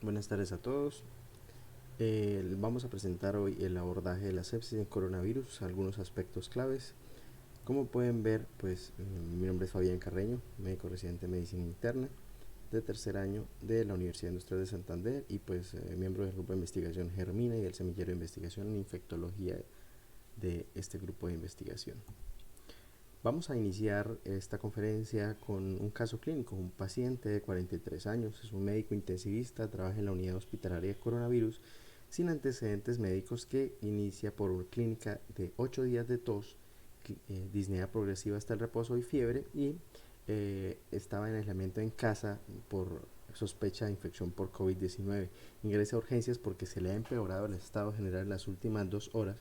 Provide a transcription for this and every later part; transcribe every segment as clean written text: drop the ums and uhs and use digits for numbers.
Buenas tardes a todos. Vamos a presentar hoy el abordaje de la sepsis en coronavirus, algunos aspectos claves. Como pueden ver, mi nombre es Fabián Carreño, médico residente de medicina interna de tercer año de la Universidad Industrial de Santander y miembro del grupo de investigación Germina y del semillero de investigación en infectología de este grupo de investigación. Vamos a iniciar esta conferencia con un caso clínico, un paciente de 43 años, es un médico intensivista, trabaja en la unidad hospitalaria de coronavirus, sin antecedentes médicos, que inicia por una clínica de 8 días de tos, disnea progresiva hasta el reposo y fiebre, y estaba en aislamiento en casa por sospecha de infección por COVID-19. Ingresa a urgencias porque se le ha empeorado el estado general en las últimas 2 horas.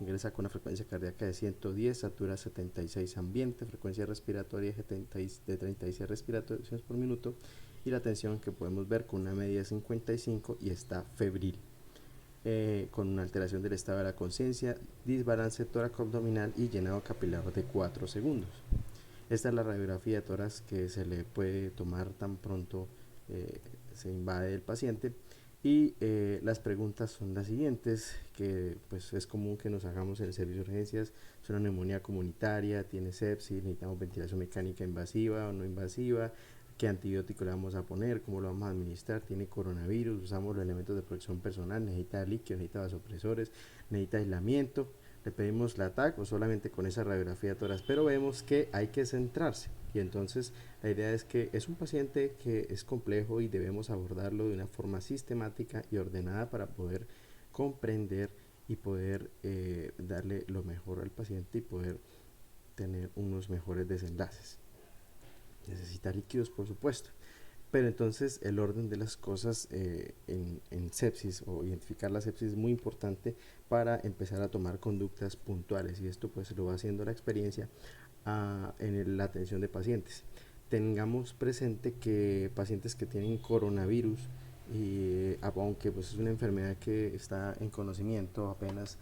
Ingresa con una frecuencia cardíaca de 110, satura 76 ambiente, frecuencia respiratoria de 36 respiraciones por minuto, y la tensión que podemos ver con una media de 55 y está febril. Con una alteración del estado de la conciencia, disbalance tóraco-abdominal y llenado capilar de 4 segundos. Esta es la radiografía de tórax que se le puede tomar tan pronto se invade el paciente. Y las preguntas son las siguientes, que pues es común que nos hagamos en el servicio de urgencias: ¿es una neumonía comunitaria? ¿Tiene sepsis? ¿Necesitamos ventilación mecánica invasiva o no invasiva? ¿Qué antibiótico le vamos a poner? ¿Cómo lo vamos a administrar? ¿Tiene coronavirus? ¿Usamos los elementos de protección personal? ¿Necesita líquidos? ¿Necesita vasopresores? ¿Necesita aislamiento? ¿Le pedimos la TAC o solamente con esa radiografía de tórax? Pero vemos que hay que centrarse, y entonces la idea es que es un paciente que es complejo y debemos abordarlo de una forma sistemática y ordenada para poder comprender y poder darle lo mejor al paciente y poder tener unos mejores desenlaces. Necesita líquidos, por supuesto, pero entonces el orden de las cosas en sepsis, o identificar la sepsis, es muy importante para empezar a tomar conductas puntuales, y esto pues lo va haciendo la experiencia en la atención de pacientes. Tengamos presente que pacientes que tienen coronavirus, y aunque pues es una enfermedad que está en conocimiento, apenas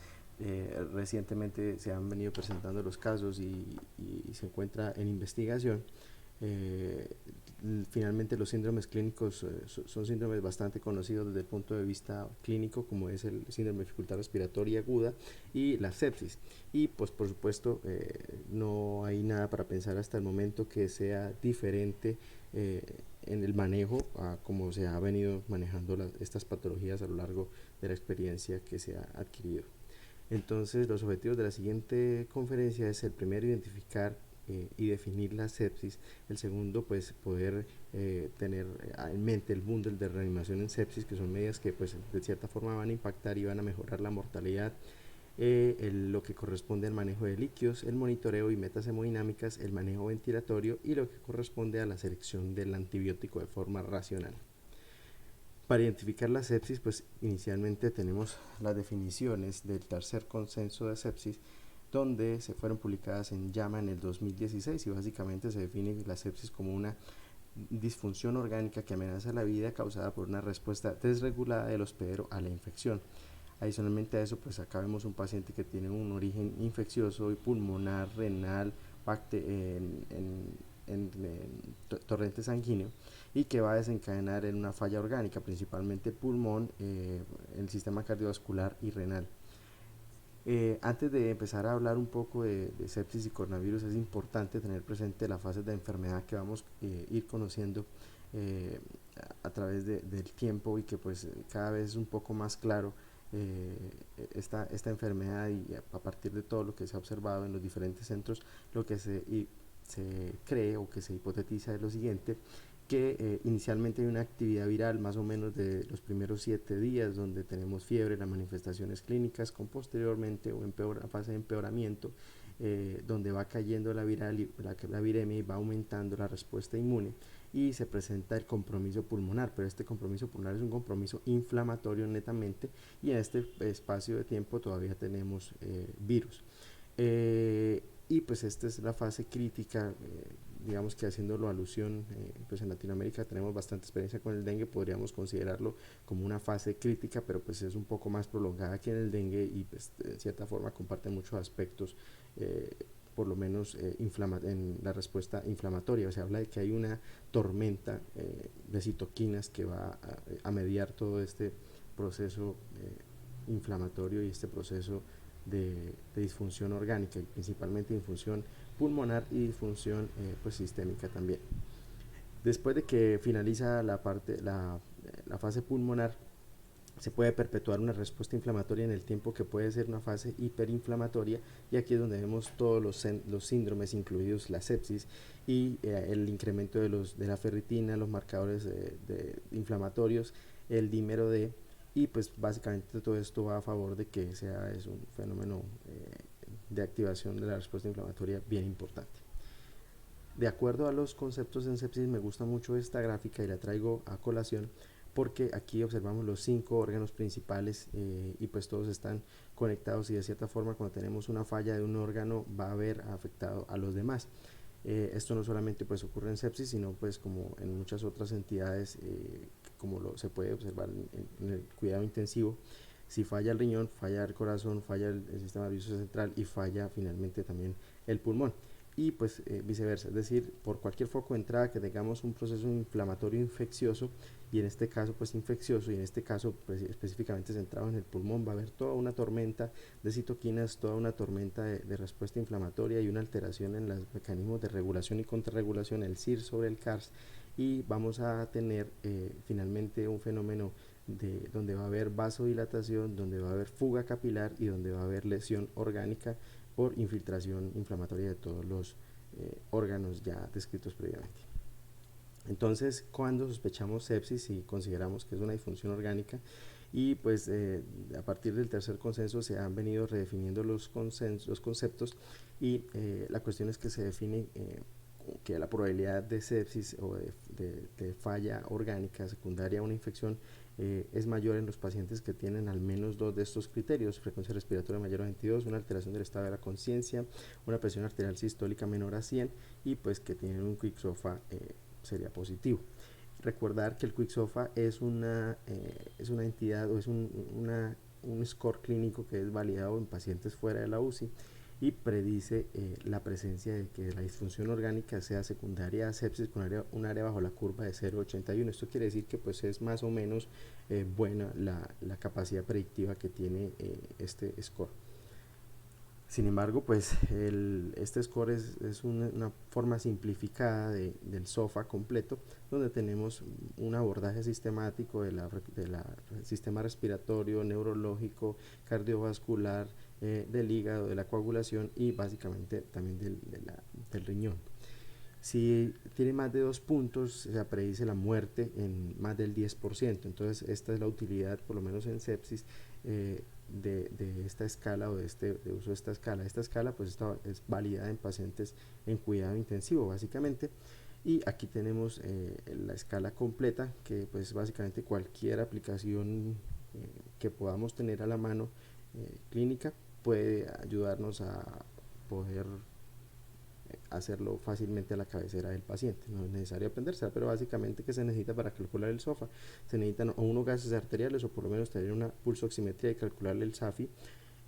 recientemente se han venido presentando los casos y se encuentra en investigación. eh, Finalmente los síndromes clínicos son síndromes bastante conocidos desde el punto de vista clínico, como es el síndrome de dificultad respiratoria aguda y la sepsis. Y pues por supuesto no hay nada para pensar hasta el momento que sea diferente en el manejo a como se ha venido manejando estas patologías a lo largo de la experiencia que se ha adquirido. Entonces, los objetivos de la siguiente conferencia es: el primero, identificar y definir la sepsis; el segundo, pues poder tener en mente el bundle de reanimación en sepsis, que son medidas que pues de cierta forma van a impactar y van a mejorar la mortalidad; lo que corresponde al manejo de líquidos, el monitoreo y metas hemodinámicas, el manejo ventilatorio y lo que corresponde a la selección del antibiótico de forma racional. Para identificar la sepsis, pues inicialmente tenemos las definiciones del tercer consenso de sepsis, donde se fueron publicadas en JAMA en el 2016, y básicamente se define la sepsis como una disfunción orgánica que amenaza la vida causada por una respuesta desregulada del hospedero a la infección. Adicionalmente a eso, pues acá vemos un paciente que tiene un origen infeccioso y pulmonar, renal, en torrente sanguíneo, y que va a desencadenar en una falla orgánica, principalmente pulmón, el sistema cardiovascular y renal. Antes de empezar a hablar un poco de sepsis y coronavirus, es importante tener presente las fases de enfermedad que vamos a ir conociendo eh, a través del tiempo, y que pues cada vez es un poco más claro esta enfermedad, y a partir de todo lo que se ha observado en los diferentes centros, lo que se cree o que se hipotetiza es lo siguiente: que inicialmente hay una actividad viral más o menos de los primeros 7 días, donde tenemos fiebre, las manifestaciones clínicas, con posteriormente o fase de empeoramiento, donde va cayendo la viral y la viremia, y va aumentando la respuesta inmune, y se presenta el compromiso pulmonar, pero este compromiso pulmonar es un compromiso inflamatorio netamente, y en este espacio de tiempo todavía tenemos virus. Y pues esta es la fase crítica, digamos que haciéndolo alusión, pues en Latinoamérica tenemos bastante experiencia con el dengue, podríamos considerarlo como una fase crítica, pero pues es un poco más prolongada que en el dengue, y pues de cierta forma comparte muchos aspectos, eh, por lo menos en la respuesta inflamatoria. Se habla de que hay una tormenta de citoquinas que va a mediar todo este proceso inflamatorio y este proceso de disfunción orgánica, y principalmente disfunción pulmonar y disfunción pues sistémica también. Después de que finaliza la fase pulmonar, se puede perpetuar una respuesta inflamatoria en el tiempo, que puede ser una fase hiperinflamatoria, y aquí es donde vemos todos los síndromes, incluidos la sepsis y el incremento de la ferritina, los marcadores inflamatorios, el dímero D, y pues básicamente todo esto va a favor de que es un fenómeno de activación de la respuesta inflamatoria bien importante. De acuerdo a los conceptos en sepsis, me gusta mucho esta gráfica y la traigo a colación porque aquí observamos los 5 órganos principales y pues todos están conectados, y de cierta forma cuando tenemos una falla de un órgano va a haber afectado a los demás. Esto no solamente pues ocurre en sepsis, sino pues como en muchas otras entidades, se puede observar en el cuidado intensivo. Si falla el riñón, falla el corazón, falla el sistema nervioso central y falla finalmente también el pulmón, y pues viceversa, es decir, por cualquier foco de entrada que tengamos un proceso inflamatorio infeccioso, y en este caso pues infeccioso, y en este caso pues, específicamente centrado en el pulmón, va a haber toda una tormenta de citoquinas, toda una tormenta de respuesta inflamatoria y una alteración en los mecanismos de regulación y contrarregulación, el CIR sobre el CARS, y vamos a tener finalmente un fenómeno donde va a haber vasodilatación, donde va a haber fuga capilar y donde va a haber lesión orgánica por infiltración inflamatoria de todos los órganos ya descritos previamente. Entonces, cuando sospechamos sepsis y consideramos que es una disfunción orgánica, y pues a partir del tercer consenso se han venido redefiniendo los conceptos, y la cuestión es que se define que la probabilidad de sepsis o de falla orgánica secundaria a una infección es mayor en los pacientes que tienen al menos 2 de estos criterios: frecuencia respiratoria mayor a 22, una alteración del estado de la conciencia, una presión arterial sistólica menor a 100, y pues que tienen un QuickSOFA sería positivo. Recordar que el QuickSOFA es una entidad, o es un score clínico que es validado en pacientes fuera de la UCI, y predice la presencia de que la disfunción orgánica sea secundaria a sepsis con un área bajo la curva de 0,81. Esto quiere decir que pues es más o menos buena la capacidad predictiva que tiene este score. Sin embargo, pues este score es una forma simplificada del SOFA completo, donde tenemos un abordaje sistemático del sistema respiratorio, neurológico, cardiovascular, del hígado, de la coagulación y básicamente también del riñón. Si tiene más de 2 puntos, se predice la muerte en más del 10%. Entonces, esta es la utilidad, por lo menos en sepsis, de esta escala, o de uso de esta escala. Esta escala pues es validada en pacientes en cuidado intensivo, básicamente. Y aquí tenemos la escala completa, que pues básicamente cualquier aplicación que podamos tener a la mano clínica puede ayudarnos a poder hacerlo fácilmente a la cabecera del paciente. No es necesario aprenderse, pero básicamente, ¿qué se necesita para calcular el SOFA? Se necesitan o unos gases arteriales, o por lo menos tener una pulsoximetría y calcularle el SAFI,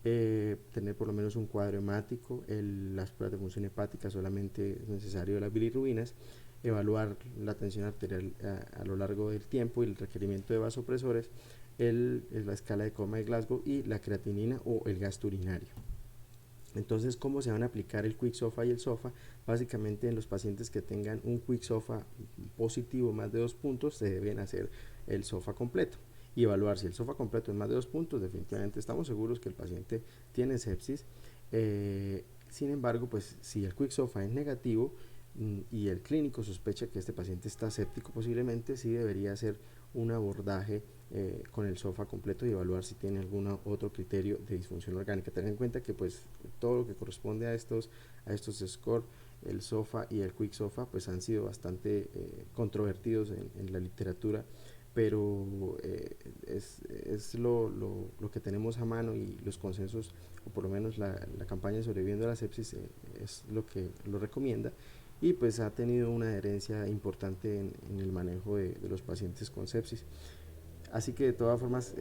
tener por lo menos un cuadro hemático, las pruebas de función hepática solamente es necesario las bilirrubinas, evaluar la tensión arterial a lo largo del tiempo y el requerimiento de vasopresores, la escala de coma de Glasgow y la creatinina o el gasto urinario. Entonces, ¿cómo se van a aplicar el QuickSOFA y el SOFA? Básicamente, en los pacientes que tengan un QuickSOFA positivo más de 2 puntos, se deben hacer el SOFA completo y evaluar. Si el SOFA completo es más de 2 puntos, definitivamente estamos seguros que el paciente tiene sepsis. Sin embargo, pues si el QuickSOFA es negativo y el clínico sospecha que este paciente está séptico, posiblemente sí debería hacer un abordaje con el SOFA completo y evaluar si tiene algún otro criterio de disfunción orgánica. Tener en cuenta que pues todo lo que corresponde a estos scores, el SOFA y el QuickSOFA, pues han sido bastante controvertidos en la literatura, pero es lo que tenemos a mano, y los consensos, o por lo menos la campaña Sobreviviendo a la Sepsis, es lo que lo recomienda, y pues ha tenido una adherencia importante en el manejo de los pacientes con sepsis. Así que de todas formas,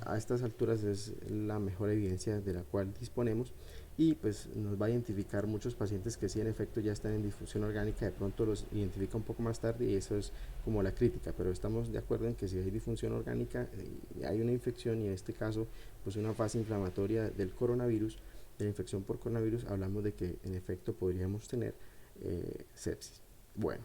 a estas alturas es la mejor evidencia de la cual disponemos, y pues nos va a identificar muchos pacientes que sí en efecto ya están en disfunción orgánica, de pronto los identifica un poco más tarde y eso es como la crítica, pero estamos de acuerdo en que si hay disfunción orgánica, hay una infección y en este caso pues una fase inflamatoria del coronavirus, de la infección por coronavirus, hablamos de que en efecto podríamos tener sepsis. Bueno,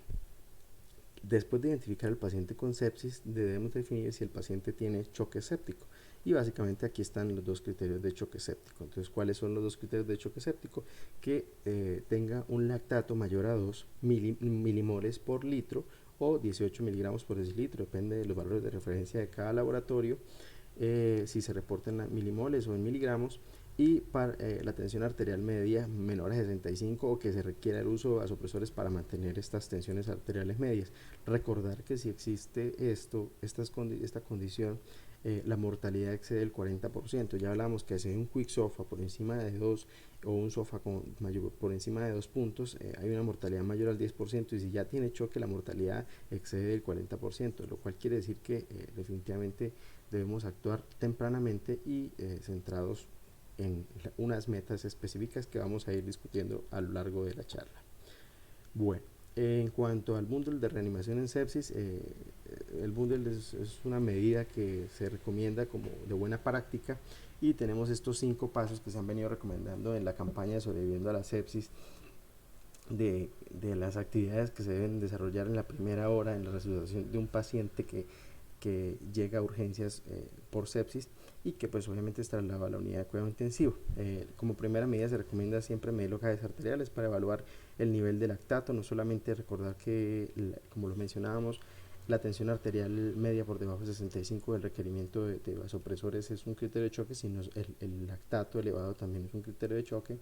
después de identificar al paciente con sepsis, debemos definir si el paciente tiene choque séptico. Y básicamente aquí están los dos criterios de choque séptico. Entonces, ¿cuáles son los dos criterios de choque séptico? Que tenga un lactato mayor a 2 milimoles por litro o 18 miligramos por decilitro, depende de los valores de referencia de cada laboratorio, si se reportan en milimoles o en miligramos, y para la tensión arterial media menor a 65 o que se requiera el uso de vasopresores para mantener estas tensiones arteriales medias. Recordar que si existe esta condición, la mortalidad excede el 40%. Ya hablamos que si hay un quick SOFA por encima de 2 o un SOFA por encima de 2 puntos, hay una mortalidad mayor al 10%, y si ya tiene choque la mortalidad excede el 40%, lo cual quiere decir que definitivamente debemos actuar tempranamente y centrados en unas metas específicas que vamos a ir discutiendo a lo largo de la charla. Bueno, en cuanto al bundle de reanimación en sepsis, el bundle es una medida que se recomienda como de buena práctica, y tenemos estos 5 pasos que se han venido recomendando en la campaña de sobreviviendo a la sepsis, de las actividades que se deben desarrollar en la primera hora en la resucitación de un paciente que llega a urgencias por sepsis y que pues obviamente está trasladado a la unidad de cuidado intensivo. Como primera medida se recomienda siempre medir los gases arteriales para evaluar el nivel de lactato, no solamente recordar que, como lo mencionábamos, la tensión arterial media por debajo de 65 del requerimiento de vasopresores es un criterio de choque, sino el lactato elevado también es un criterio de choque.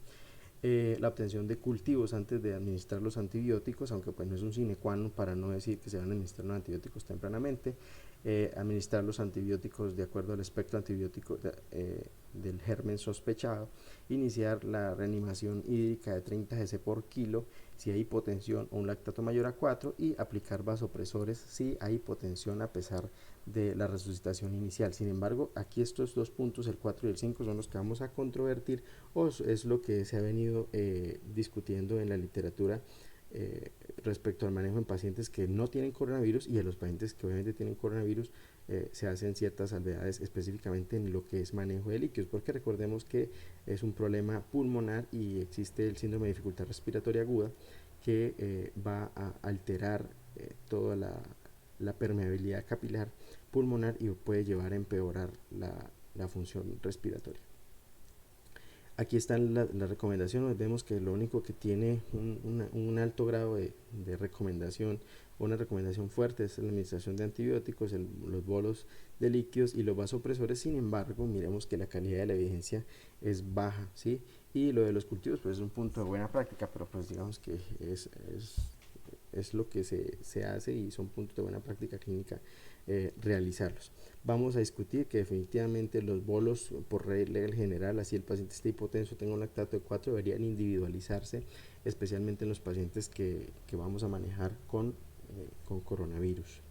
La obtención de cultivos antes de administrar los antibióticos, aunque pues no es un sine qua non para no decir que se van a administrar los antibióticos tempranamente, administrar los antibióticos de acuerdo al espectro antibiótico del germen sospechado, iniciar la reanimación hídrica de 30 gc por kilo si hay hipotensión o un lactato mayor a 4, y aplicar vasopresores si hay hipotensión a pesar de la resucitación inicial. Sin embargo, aquí estos dos puntos, el 4 y el 5, son los que vamos a controvertir, o es lo que se ha venido discutiendo en la literatura respecto al manejo en pacientes que no tienen coronavirus, y a los pacientes que obviamente tienen coronavirus se hacen ciertas salvedades específicamente en lo que es manejo de líquidos, porque recordemos que es un problema pulmonar y existe el síndrome de dificultad respiratoria aguda que va a alterar toda la permeabilidad capilar pulmonar y puede llevar a empeorar la función respiratoria. Aquí están las recomendaciones. Vemos que lo único que tiene un alto grado de recomendación, una recomendación fuerte, es la administración de antibióticos, los bolos de líquidos y los vasopresores. Sin embargo, miremos que la calidad de la evidencia es baja, ¿sí? Y lo de los cultivos pues es un punto de buena práctica, pero pues digamos que es lo que se hace y son puntos de buena práctica clínica realizarlos. Vamos a discutir que definitivamente los bolos por regla general, así el paciente esté hipotenso, tenga un lactato de 4, deberían individualizarse, especialmente en los pacientes que vamos a manejar con coronavirus.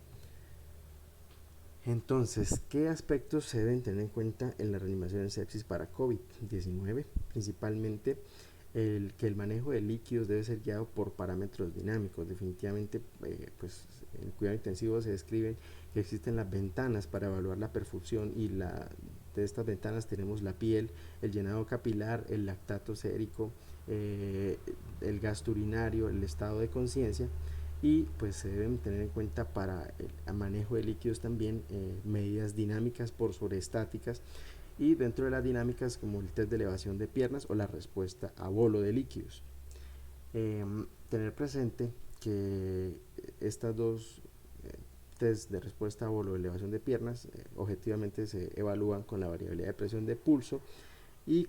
Entonces, ¿qué aspectos se deben tener en cuenta en la reanimación en sepsis para COVID-19? Principalmente que el manejo de líquidos debe ser guiado por parámetros dinámicos. Definitivamente, pues en el cuidado intensivo se describen que existen las ventanas para evaluar la perfusión, y de estas ventanas tenemos la piel, el llenado capilar, el lactato sérico, el gasto urinario, el estado de conciencia, y pues se deben tener en cuenta para el manejo de líquidos también medidas dinámicas por sobre estáticas, y dentro de las dinámicas como el test de elevación de piernas o la respuesta a bolo de líquidos. Tener presente que estas dos test de respuesta a bolo de elevación de piernas objetivamente se evalúan con la variabilidad de presión de pulso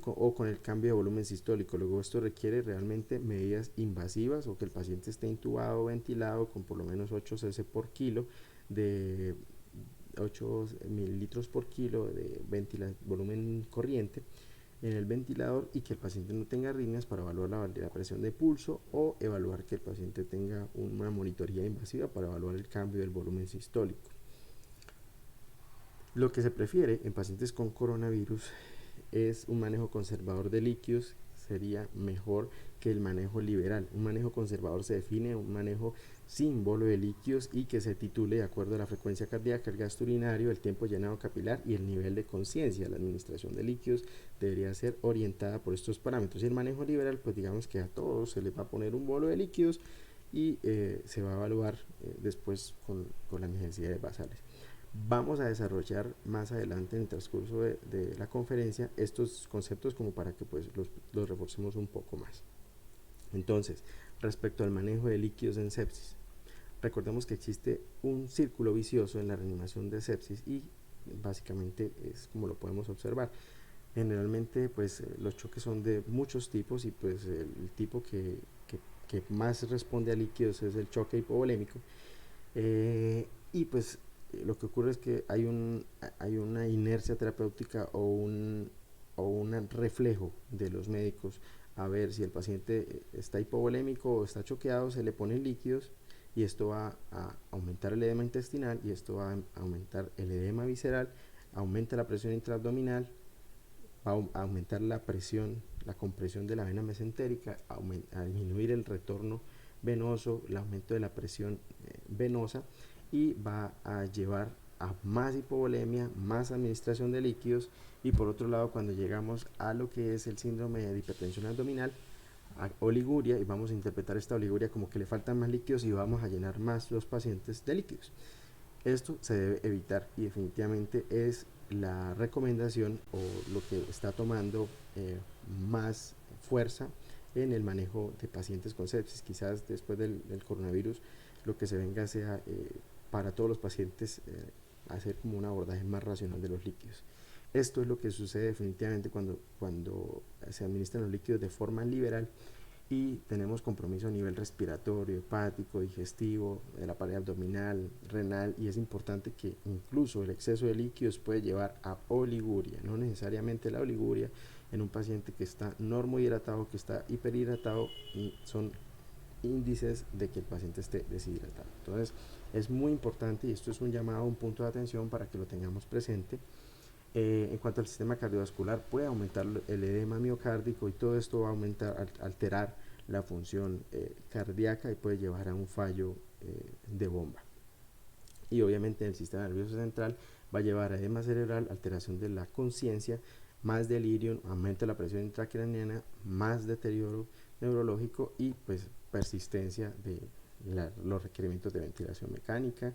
o con el cambio de volumen sistólico. Luego esto requiere realmente medidas invasivas, o que el paciente esté intubado o ventilado con por lo menos 8 cc por kilo de 8 mililitros por kilo de volumen corriente en el ventilador, y que el paciente no tenga arritmias para evaluar la presión de pulso, o evaluar que el paciente tenga una monitoría invasiva para evaluar el cambio del volumen sistólico. Lo que se prefiere en pacientes con coronavirus es un manejo conservador de líquidos, sería mejor que el manejo liberal. Un manejo conservador se define un manejo sin bolo de líquidos y que se titule de acuerdo a la frecuencia cardíaca, el gasto urinario, el tiempo llenado capilar y el nivel de conciencia. La administración de líquidos debería ser orientada por estos parámetros. Y el manejo liberal, pues digamos que a todos se les va a poner un bolo de líquidos y se va a evaluar después con las necesidades basales. Vamos a desarrollar más adelante en el transcurso de la conferencia estos conceptos como para que pues los reforcemos un poco más. Entonces, respecto al manejo de líquidos en sepsis, recordemos que existe un círculo vicioso en la reanimación de sepsis y básicamente es como lo podemos observar. Generalmente pues los choques son de muchos tipos y pues el tipo que más responde a líquidos es el choque hipovolémico. Y pues lo que ocurre es que hay una inercia terapéutica o un reflejo de los médicos a ver si el paciente está hipovolémico o está choqueado, se le ponen líquidos y esto va a aumentar el edema intestinal y esto va a aumentar el edema visceral, aumenta la presión intraabdominal, va a aumentar la presión, la compresión de la vena mesentérica, a disminuir el retorno venoso, el aumento de la presión venosa y va a llevar a más hipovolemia, más administración de líquidos y por otro lado cuando llegamos a lo que es el síndrome de hipertensión abdominal, a oliguria y vamos a interpretar esta oliguria como que le faltan más líquidos y vamos a llenar más los pacientes de líquidos. Esto se debe evitar y definitivamente es la recomendación o lo que está tomando más fuerza en el manejo de pacientes con sepsis. Quizás después del coronavirus lo que se venga sea para todos los pacientes hacer como un abordaje más racional de los líquidos. Esto es lo que sucede definitivamente cuando se administran los líquidos de forma liberal y tenemos compromiso a nivel respiratorio, hepático, digestivo, de la pared abdominal, renal y es importante que incluso el exceso de líquidos puede llevar a oliguria, no necesariamente la oliguria en un paciente que está normohidratado, que está hiperhidratado y son índices de que el paciente esté deshidratado. Entonces es muy importante y esto es un llamado, un punto de atención para que lo tengamos presente. En cuanto al sistema cardiovascular, puede aumentar el edema miocárdico y todo esto va a aumentar, alterar la función cardíaca y puede llevar a un fallo de bomba. Y obviamente el sistema nervioso central va a llevar a edema cerebral, alteración de la conciencia, más delirio, aumento de la presión intracraneana, más deterioro neurológico y pues persistencia de los requerimientos de ventilación mecánica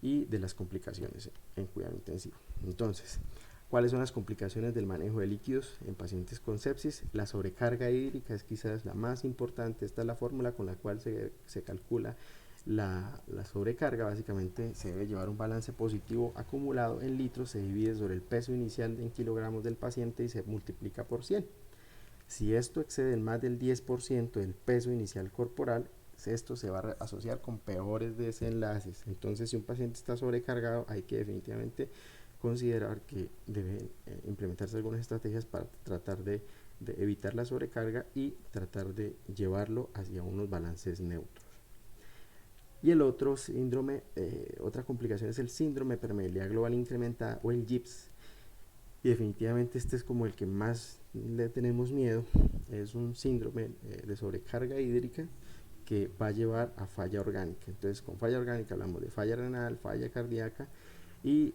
y de las complicaciones en cuidado intensivo. Entonces, ¿cuáles son las complicaciones del manejo de líquidos en pacientes con sepsis? La sobrecarga hídrica es quizás la más importante. Esta es la fórmula con la cual se calcula la sobrecarga. Básicamente se debe llevar un balance positivo acumulado en litros, se divide sobre el peso inicial en kilogramos del paciente y se multiplica por 100. Si esto excede más del 10% del peso inicial corporal, esto se va a asociar con peores desenlaces. Entonces, si un paciente está sobrecargado, hay que definitivamente considerar que deben implementarse algunas estrategias para tratar de evitar la sobrecarga y tratar de llevarlo hacia unos balances neutros. Y el otro síndrome, otra complicación es el síndrome de permeabilidad global incrementada o el GIPS. Y definitivamente este es como el que más le tenemos miedo. Es un síndrome de sobrecarga hídrica que va a llevar a falla orgánica. Entonces, con falla orgánica hablamos de falla renal, falla cardíaca y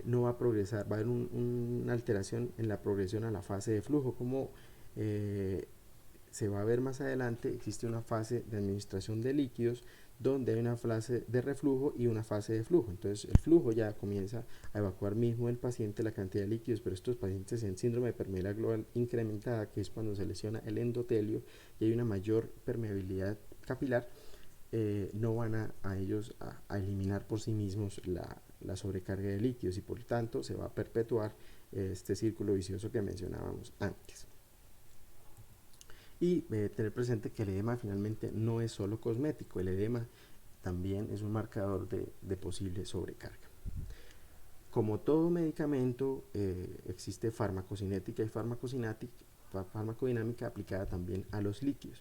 no va a progresar, va a haber una alteración en la progresión a la fase de flujo. Como se va a ver más adelante, existe una fase de administración de líquidos donde hay una fase de reflujo y una fase de flujo. Entonces el flujo ya comienza a evacuar mismo el paciente la cantidad de líquidos, pero estos pacientes en síndrome de permeabilidad global incrementada, que es cuando se lesiona el endotelio y hay una mayor permeabilidad capilar, no van a ellos a eliminar por sí mismos la sobrecarga de líquidos y por tanto se va a perpetuar este círculo vicioso que mencionábamos antes. Y tener presente que el edema finalmente no es solo cosmético, el edema también es un marcador de posible sobrecarga. Como todo medicamento, existe farmacocinética y farmacodinámica aplicada también a los líquidos.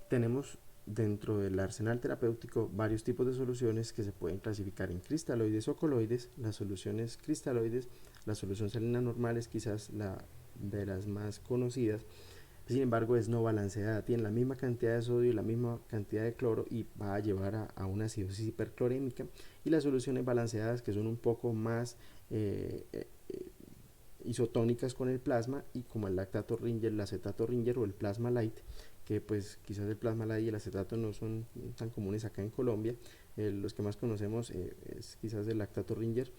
Tenemos dentro del arsenal terapéutico varios tipos de soluciones que se pueden clasificar en cristaloides o coloides. Las soluciones cristaloides, la solución salina normal es quizás la de las más conocidas, sin embargo es no balanceada, tiene la misma cantidad de sodio y la misma cantidad de cloro y va a llevar a una acidosis hiperclorémica, y las soluciones balanceadas que son un poco más isotónicas con el plasma, y como el lactato Ringer, el acetato Ringer o el plasma light, que pues quizás el plasma light y el acetato no son tan comunes acá en Colombia. Los que más conocemos es quizás el lactato Ringer,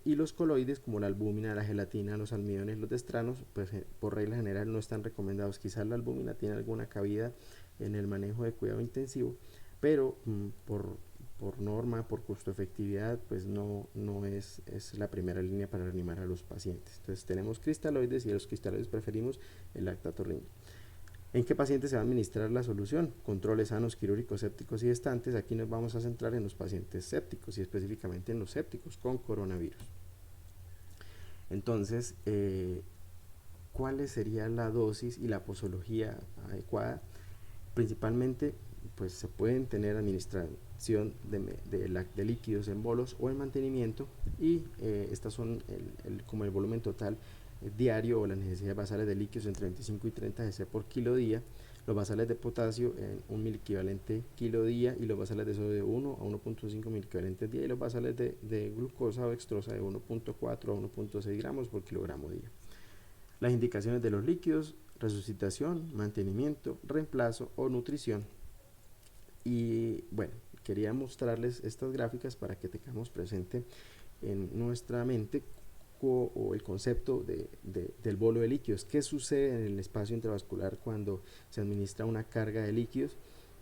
y los coloides como la albúmina, la gelatina, los almidones, los destranos, pues por regla general no están recomendados. Quizás la albúmina tiene alguna cabida en el manejo de cuidado intensivo, pero por norma, por costo efectividad, pues no es la primera línea para reanimar a los pacientes. Entonces tenemos cristaloides, y a los cristaloides preferimos el lactato Ringer. ¿En qué pacientes se va a administrar la solución? Controles sanos, quirúrgicos, sépticos y gestantes. Aquí nos vamos a centrar en los pacientes sépticos, y específicamente en los sépticos con coronavirus. Entonces, ¿cuál sería la dosis y la posología adecuada? Principalmente, pues se pueden tener administración de líquidos en bolos o en mantenimiento, y estas son como el volumen total diario o las necesidades basales de líquidos entre 25 y 30 cc por kilo día, los basales de potasio en 1 miliequivalente kilo día, y los basales de sodio de 1 a 1.5 miliequivalentes día, y los basales de glucosa o dextrosa de 1.4 a 1.6 gramos por kilogramo día. Las indicaciones de los líquidos: resucitación, mantenimiento, reemplazo o nutrición. Y bueno, quería mostrarles estas gráficas para que tengamos presente en nuestra mente o el concepto del bolo de líquidos. ¿Qué sucede en el espacio intravascular cuando se administra una carga de líquidos?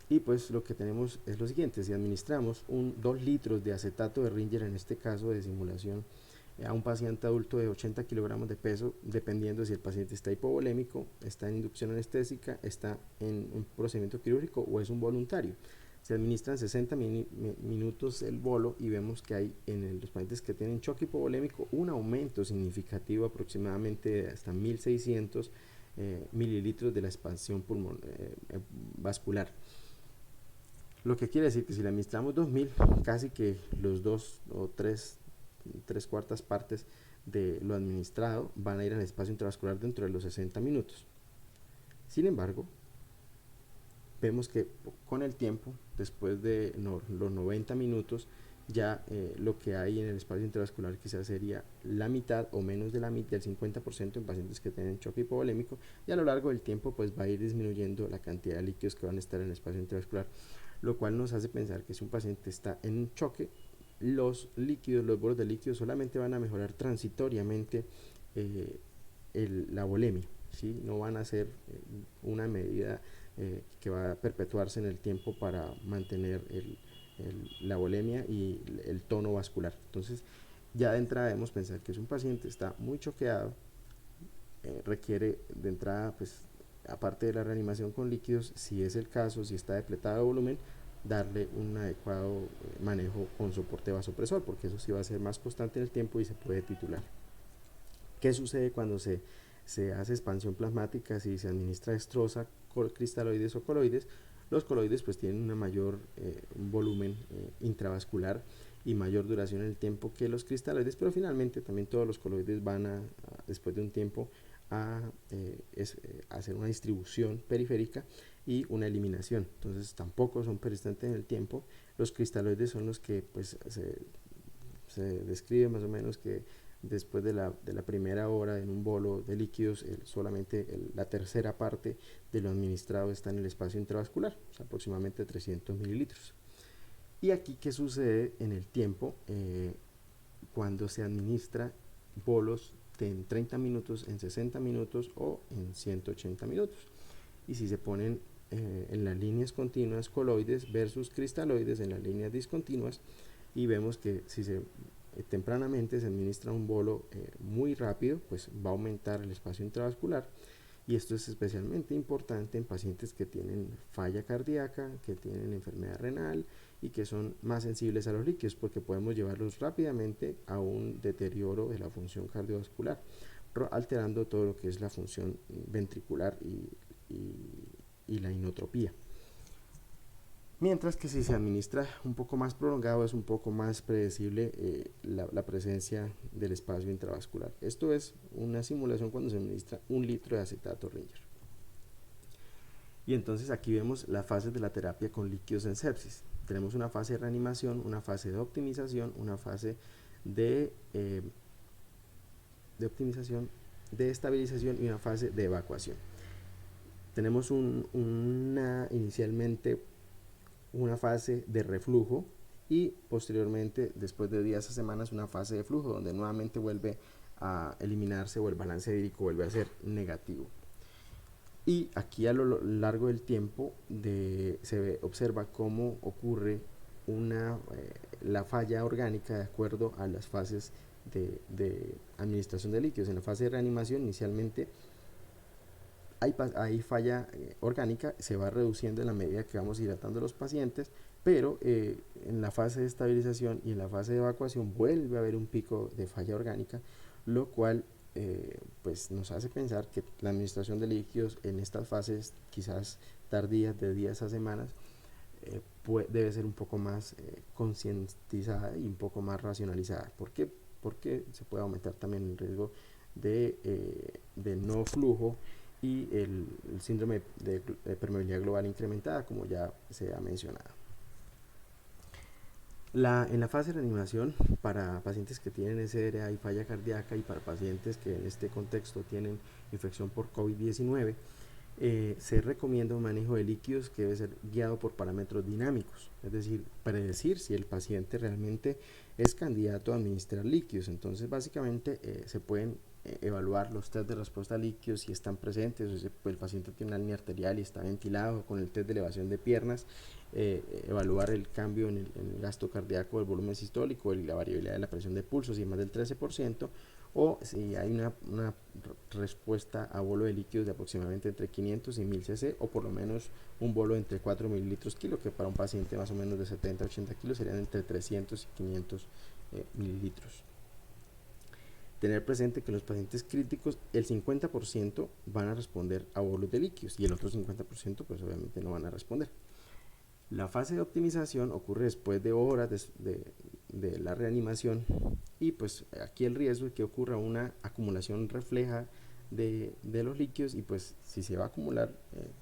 Y pues lo que tenemos es lo siguiente: si administramos 2 litros de acetato de Ringer, en este caso de simulación, a un paciente adulto de 80 kilogramos de peso, dependiendo si el paciente está hipovolémico, está en inducción anestésica, está en un procedimiento quirúrgico o es un voluntario. Se administran 60 minutos el bolo, y vemos que hay en los pacientes que tienen choque hipovolémico un aumento significativo, aproximadamente de hasta 1600 mililitros de la expansión vascular. Lo que quiere decir que si le administramos 2000, casi que los 2 o 3 cuartas partes de lo administrado van a ir al espacio intravascular dentro de los 60 minutos. Sin embargo, vemos que con el tiempo, después de los 90 minutos, ya lo que hay en el espacio intravascular quizás sería la mitad o menos de la mitad, del 50% en pacientes que tienen choque hipovolémico, y a lo largo del tiempo pues va a ir disminuyendo la cantidad de líquidos que van a estar en el espacio intravascular, lo cual nos hace pensar que si un paciente está en un choque, los líquidos, los bolos de líquidos solamente van a mejorar transitoriamente la volemia, ¿sí? No van a ser una medida que va a perpetuarse en el tiempo para mantener la volemia y el tono vascular. Entonces, ya de entrada debemos pensar que si un paciente está muy choqueado, requiere de entrada, pues, aparte de la reanimación con líquidos, si es el caso, si está depletado de volumen, darle un adecuado manejo con soporte vasopresor, porque eso sí va a ser más constante en el tiempo y se puede titular. ¿Qué sucede cuando se hace expansión plasmática? Si se administra dextrosa, cristaloides o coloides, los coloides pues tienen una mayor volumen intravascular y mayor duración en el tiempo que los cristaloides, pero finalmente también todos los coloides van después de un tiempo a hacer una distribución periférica y una eliminación, entonces tampoco son persistentes en el tiempo. Los cristaloides son los que pues se describe más o menos que después de la primera hora en un bolo de líquidos, solamente la tercera parte de lo administrado está en el espacio intravascular, o sea, aproximadamente 300 mililitros. Y aquí, ¿qué sucede en el tiempo cuando se administra bolos en 30 minutos, en 60 minutos o en 180 minutos? Y si se ponen en las líneas continuas coloides versus cristaloides en las líneas discontinuas, y vemos que si tempranamente se administra un bolo muy rápido, pues va a aumentar el espacio intravascular, y esto es especialmente importante en pacientes que tienen falla cardíaca, que tienen enfermedad renal y que son más sensibles a los líquidos, porque podemos llevarlos rápidamente a un deterioro de la función cardiovascular, alterando todo lo que es la función ventricular y la inotropía. Mientras que si se administra un poco más prolongado, es un poco más predecible la presencia del espacio intravascular. Esto es una simulación cuando se administra 1 litro de acetato Ringer. Y entonces aquí vemos las fases de la terapia con líquidos en sepsis. Tenemos una fase de reanimación, una fase de optimización, una fase de optimización, de estabilización y una fase de evacuación. Tenemos inicialmente una fase de reflujo y posteriormente, después de días a semanas, una fase de flujo donde nuevamente vuelve a eliminarse o el balance hídrico vuelve a ser negativo. Y aquí a lo largo del tiempo observa cómo ocurre la falla orgánica de acuerdo a las fases de administración de líquidos. En la fase de reanimación inicialmente hay falla orgánica, se va reduciendo en la medida que vamos hidratando a los pacientes, pero en la fase de estabilización y en la fase de evacuación vuelve a haber un pico de falla orgánica, lo cual pues nos hace pensar que la administración de líquidos en estas fases quizás tardías de días a semanas debe ser un poco más concientizada y un poco más racionalizada. ¿Por qué? Porque se puede aumentar también el riesgo de no flujo y el síndrome de permeabilidad global incrementada, como ya se ha mencionado. En la fase de reanimación, para pacientes que tienen SDRA y falla cardíaca y para pacientes que en este contexto tienen infección por COVID-19, se recomienda un manejo de líquidos que debe ser guiado por parámetros dinámicos, es decir, predecir si el paciente realmente es candidato a administrar líquidos. Entonces básicamente se pueden evaluar los test de respuesta a líquidos si están presentes, o si el paciente tiene una línea arterial y está ventilado, con el test de elevación de piernas, evaluar el cambio en el gasto cardíaco, el volumen sistólico, la variabilidad de la presión de pulso, si es más del 13%, o si hay una respuesta a bolo de líquidos de aproximadamente entre 500 y 1000 cc, o por lo menos un bolo entre 4 mililitros kilo, que para un paciente más o menos de 70 a 80 kilos serían entre 300 y 500 mililitros. Tener presente que los pacientes críticos, el 50% van a responder a bolos de líquidos y el otro 50% pues obviamente no van a responder. La fase de optimización ocurre después de horas de la reanimación, y pues aquí el riesgo es que ocurra una acumulación refleja de los líquidos, y pues si se va a acumular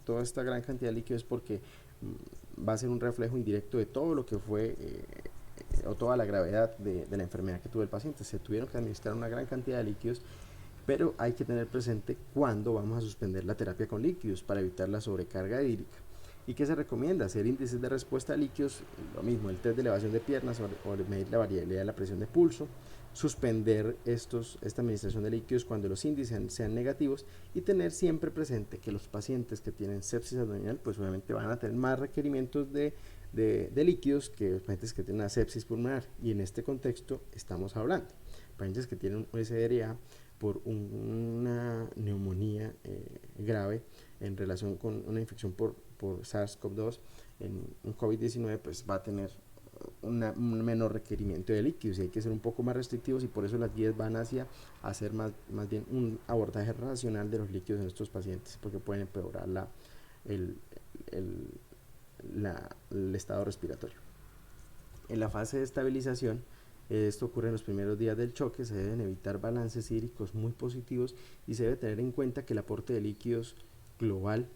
toda esta gran cantidad de líquidos es porque va a ser un reflejo indirecto de todo lo que fue o toda la gravedad de la enfermedad que tuvo el paciente. Se tuvieron que administrar una gran cantidad de líquidos, pero hay que tener presente cuándo vamos a suspender la terapia con líquidos para evitar la sobrecarga hídrica. ¿Y qué se recomienda? Hacer índices de respuesta a líquidos, lo mismo, el test de elevación de piernas o medir la variabilidad de la presión de pulso, suspender esta administración de líquidos cuando los índices sean negativos, y tener siempre presente que los pacientes que tienen sepsis abdominal pues obviamente van a tener más requerimientos de líquidos que los pacientes que tienen una sepsis pulmonar, y en este contexto estamos hablando pacientes que tienen un SDRA por una neumonía grave en relación con una infección por SARS-CoV-2 en un COVID-19, pues va a tener un menor requerimiento de líquidos, y hay que ser un poco más restrictivos, y por eso las guías van hacia hacer más bien un abordaje racional de los líquidos en estos pacientes, porque pueden empeorar el estado respiratorio. En la fase de estabilización, esto ocurre en los primeros días del choque, se deben evitar balances hídricos muy positivos y se debe tener en cuenta que el aporte de líquidos global,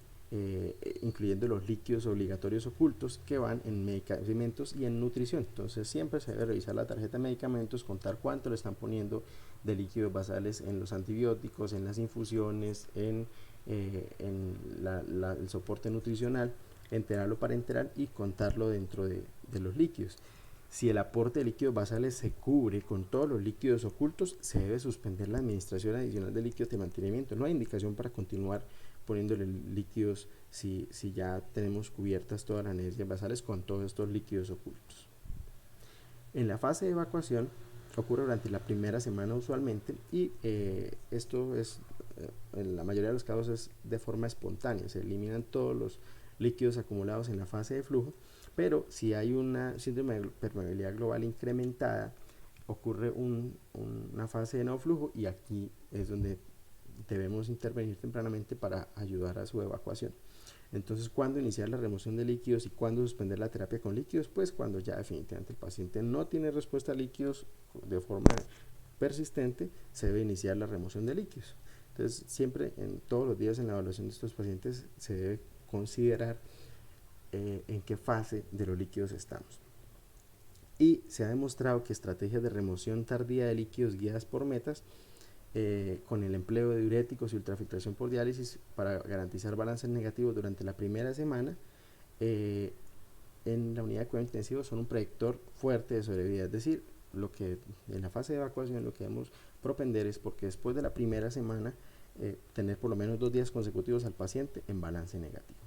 incluyendo los líquidos obligatorios ocultos que van en medicamentos y en nutrición. Entonces siempre se debe revisar la tarjeta de medicamentos, contar cuánto le están poniendo de líquidos basales en los antibióticos, en las infusiones, en el soporte nutricional, enteral o parenteral, y contarlo dentro de los líquidos. Si el aporte de líquidos basales se cubre con todos los líquidos ocultos, se debe suspender la administración adicional de líquidos de mantenimiento. No hay indicación para continuar poniéndole líquidos si ya tenemos cubiertas todas las necesidades basales con todos estos líquidos ocultos. En la fase de evacuación ocurre durante la primera semana usualmente, y esto es en la mayoría de los casos es de forma espontánea, se eliminan todos los líquidos acumulados en la fase de flujo, pero si hay una síndrome de permeabilidad global incrementada, ocurre una fase de no flujo, y aquí es donde debemos intervenir tempranamente para ayudar a su evacuación. Entonces, ¿cuándo iniciar la remoción de líquidos y cuándo suspender la terapia con líquidos? Pues cuando ya definitivamente el paciente no tiene respuesta a líquidos de forma persistente, se debe iniciar la remoción de líquidos. Entonces, siempre, en todos los días en la evaluación de estos pacientes, se debe considerar en qué fase de los líquidos estamos. Y se ha demostrado que estrategias de remoción tardía de líquidos guiadas por metas, con el empleo de diuréticos y ultrafiltración por diálisis para garantizar balances negativos durante la primera semana, en la unidad de cuidado intensivo son un predictor fuerte de sobrevida. Es decir, lo que en la fase de evacuación lo que debemos propender es porque después de la primera semana tener por lo menos 2 días consecutivos al paciente en balance negativo.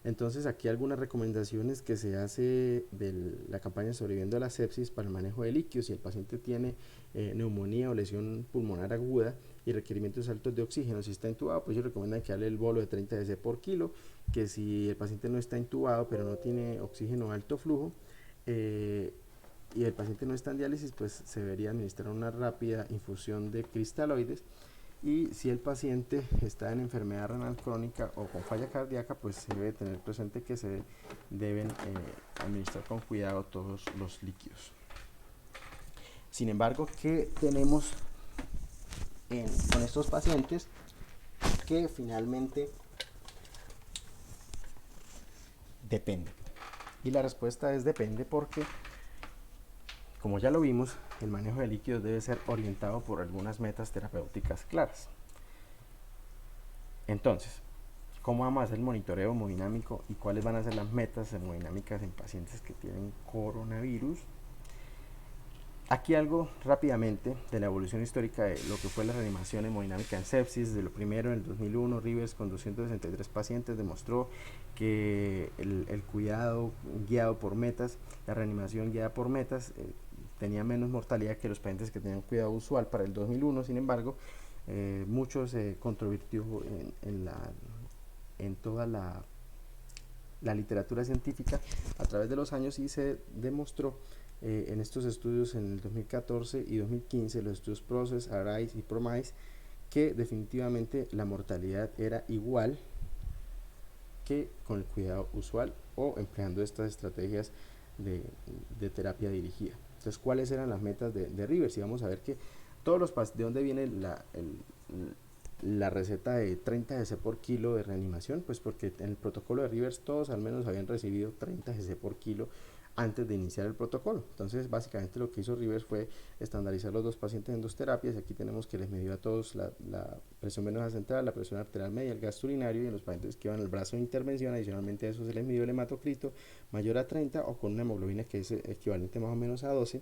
Entonces aquí algunas recomendaciones que se hace de la campaña Sobreviviendo a la Sepsis para el manejo de líquidos. Si el paciente tiene neumonía o lesión pulmonar aguda y requerimientos altos de oxígeno, si está intubado, pues yo recomiendo que darle el bolo de 30 cc por kilo, que si el paciente no está intubado pero no tiene oxígeno alto flujo, y el paciente no está en diálisis, pues se debería administrar una rápida infusión de cristaloides. Y si el paciente está en enfermedad renal crónica o con falla cardíaca, pues se debe tener presente que se deben administrar con cuidado todos los líquidos. Sin embargo, ¿qué tenemos con estos pacientes? Que finalmente depende. Y la respuesta es depende porque, como ya lo vimos, el manejo de líquidos debe ser orientado por algunas metas terapéuticas claras. Entonces, ¿cómo vamos a hacer el monitoreo hemodinámico y cuáles van a ser las metas hemodinámicas en pacientes que tienen coronavirus? Aquí algo rápidamente de la evolución histórica de lo que fue la reanimación hemodinámica en sepsis. De lo primero, en el 2001, Rivers con 263 pacientes demostró que el cuidado guiado por metas, la reanimación guiada por metas, tenía menos mortalidad que los pacientes que tenían cuidado usual para el 2001. Sin embargo, mucho se controvirtió en toda la literatura científica a través de los años, y se demostró en estos estudios en el 2014 y 2015, los estudios PROCESS, ARISE y PROMISE, que definitivamente la mortalidad era igual que con el cuidado usual o empleando estas estrategias de terapia dirigida. Entonces, ¿cuáles eran las metas de Rivers? Y vamos a ver que todos los pacientes, ¿de dónde viene la receta de 30 cc por kilo de reanimación? Pues porque en el protocolo de Rivers todos al menos habían recibido 30 cc por kilo antes de iniciar el protocolo. Entonces, básicamente lo que hizo Rivers fue estandarizar los dos pacientes en 2 terapias. Aquí tenemos que les midió a todos la presión venosa central, la presión arterial media, el gasto urinario, y en los pacientes que iban al brazo de intervención, adicionalmente a eso se les midió el hematocrito mayor a 30 o con una hemoglobina que es equivalente más o menos a 12,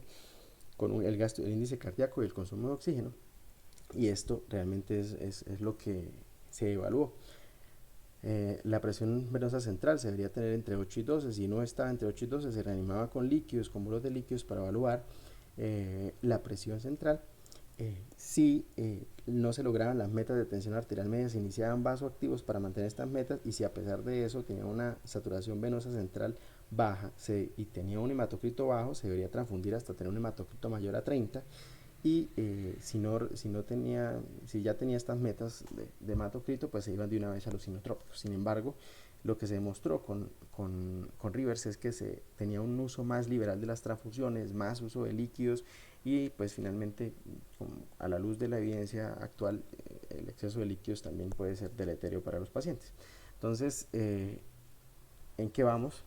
con el índice cardíaco y el consumo de oxígeno. Y esto realmente es lo que se evaluó. La presión venosa central se debería tener entre 8 y 12. Si no estaba entre 8 y 12, se reanimaba con líquidos, con bolos de líquidos para evaluar la presión central. Si no se lograban las metas de tensión arterial media, se iniciaban vasoactivos para mantener estas metas, y si a pesar de eso tenía una saturación venosa central baja y tenía un hematocrito bajo, se debería transfundir hasta tener un hematocrito mayor a 30. Y si ya tenía estas metas de hematocrito, pues se iban de una vez a los inotrópicos. Sin embargo, lo que se demostró con Rivers es que se tenía un uso más liberal de las transfusiones, más uso de líquidos, y pues finalmente, a la luz de la evidencia actual, el exceso de líquidos también puede ser deleterio para los pacientes. Entonces, ¿en qué vamos?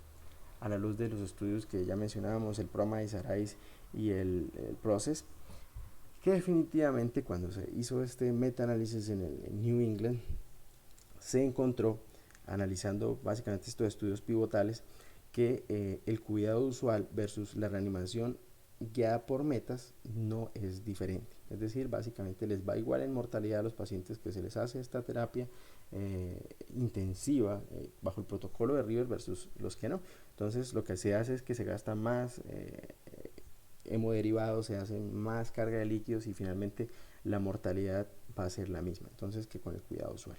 A la luz de los estudios que ya mencionábamos, el PROMISE, ARISE y el PROCESS, que definitivamente cuando se hizo este metaanálisis en New England, se encontró, analizando básicamente estos estudios pivotales, que el cuidado usual versus la reanimación guiada por metas no es diferente. Es decir, básicamente les va igual en mortalidad a los pacientes que se les hace esta terapia intensiva bajo el protocolo de Rivers versus los que no. Entonces, lo que se hace es que se gasta más hemoderivados, se hace más carga de líquidos, y finalmente la mortalidad va a ser la misma, entonces, que con el cuidado usual.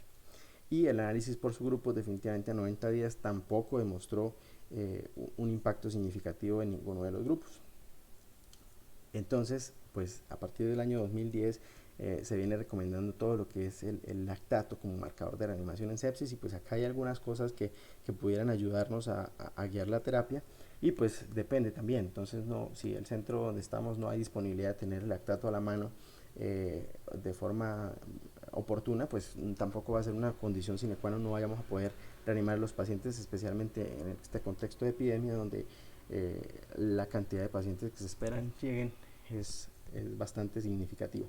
Y el análisis por subgrupos definitivamente a 90 días tampoco demostró un impacto significativo en ninguno de los grupos. Entonces, pues a partir del año 2010 se viene recomendando todo lo que es el lactato como marcador de reanimación en sepsis, y pues acá hay algunas cosas que pudieran ayudarnos a guiar la terapia, y pues depende también. Entonces, si el centro donde estamos no hay disponibilidad de tener el lactato a la mano de forma oportuna, pues tampoco va a ser una condición sine qua non, no vayamos a poder reanimar a los pacientes, especialmente en este contexto de epidemia donde la cantidad de pacientes que se esperan lleguen es bastante significativo.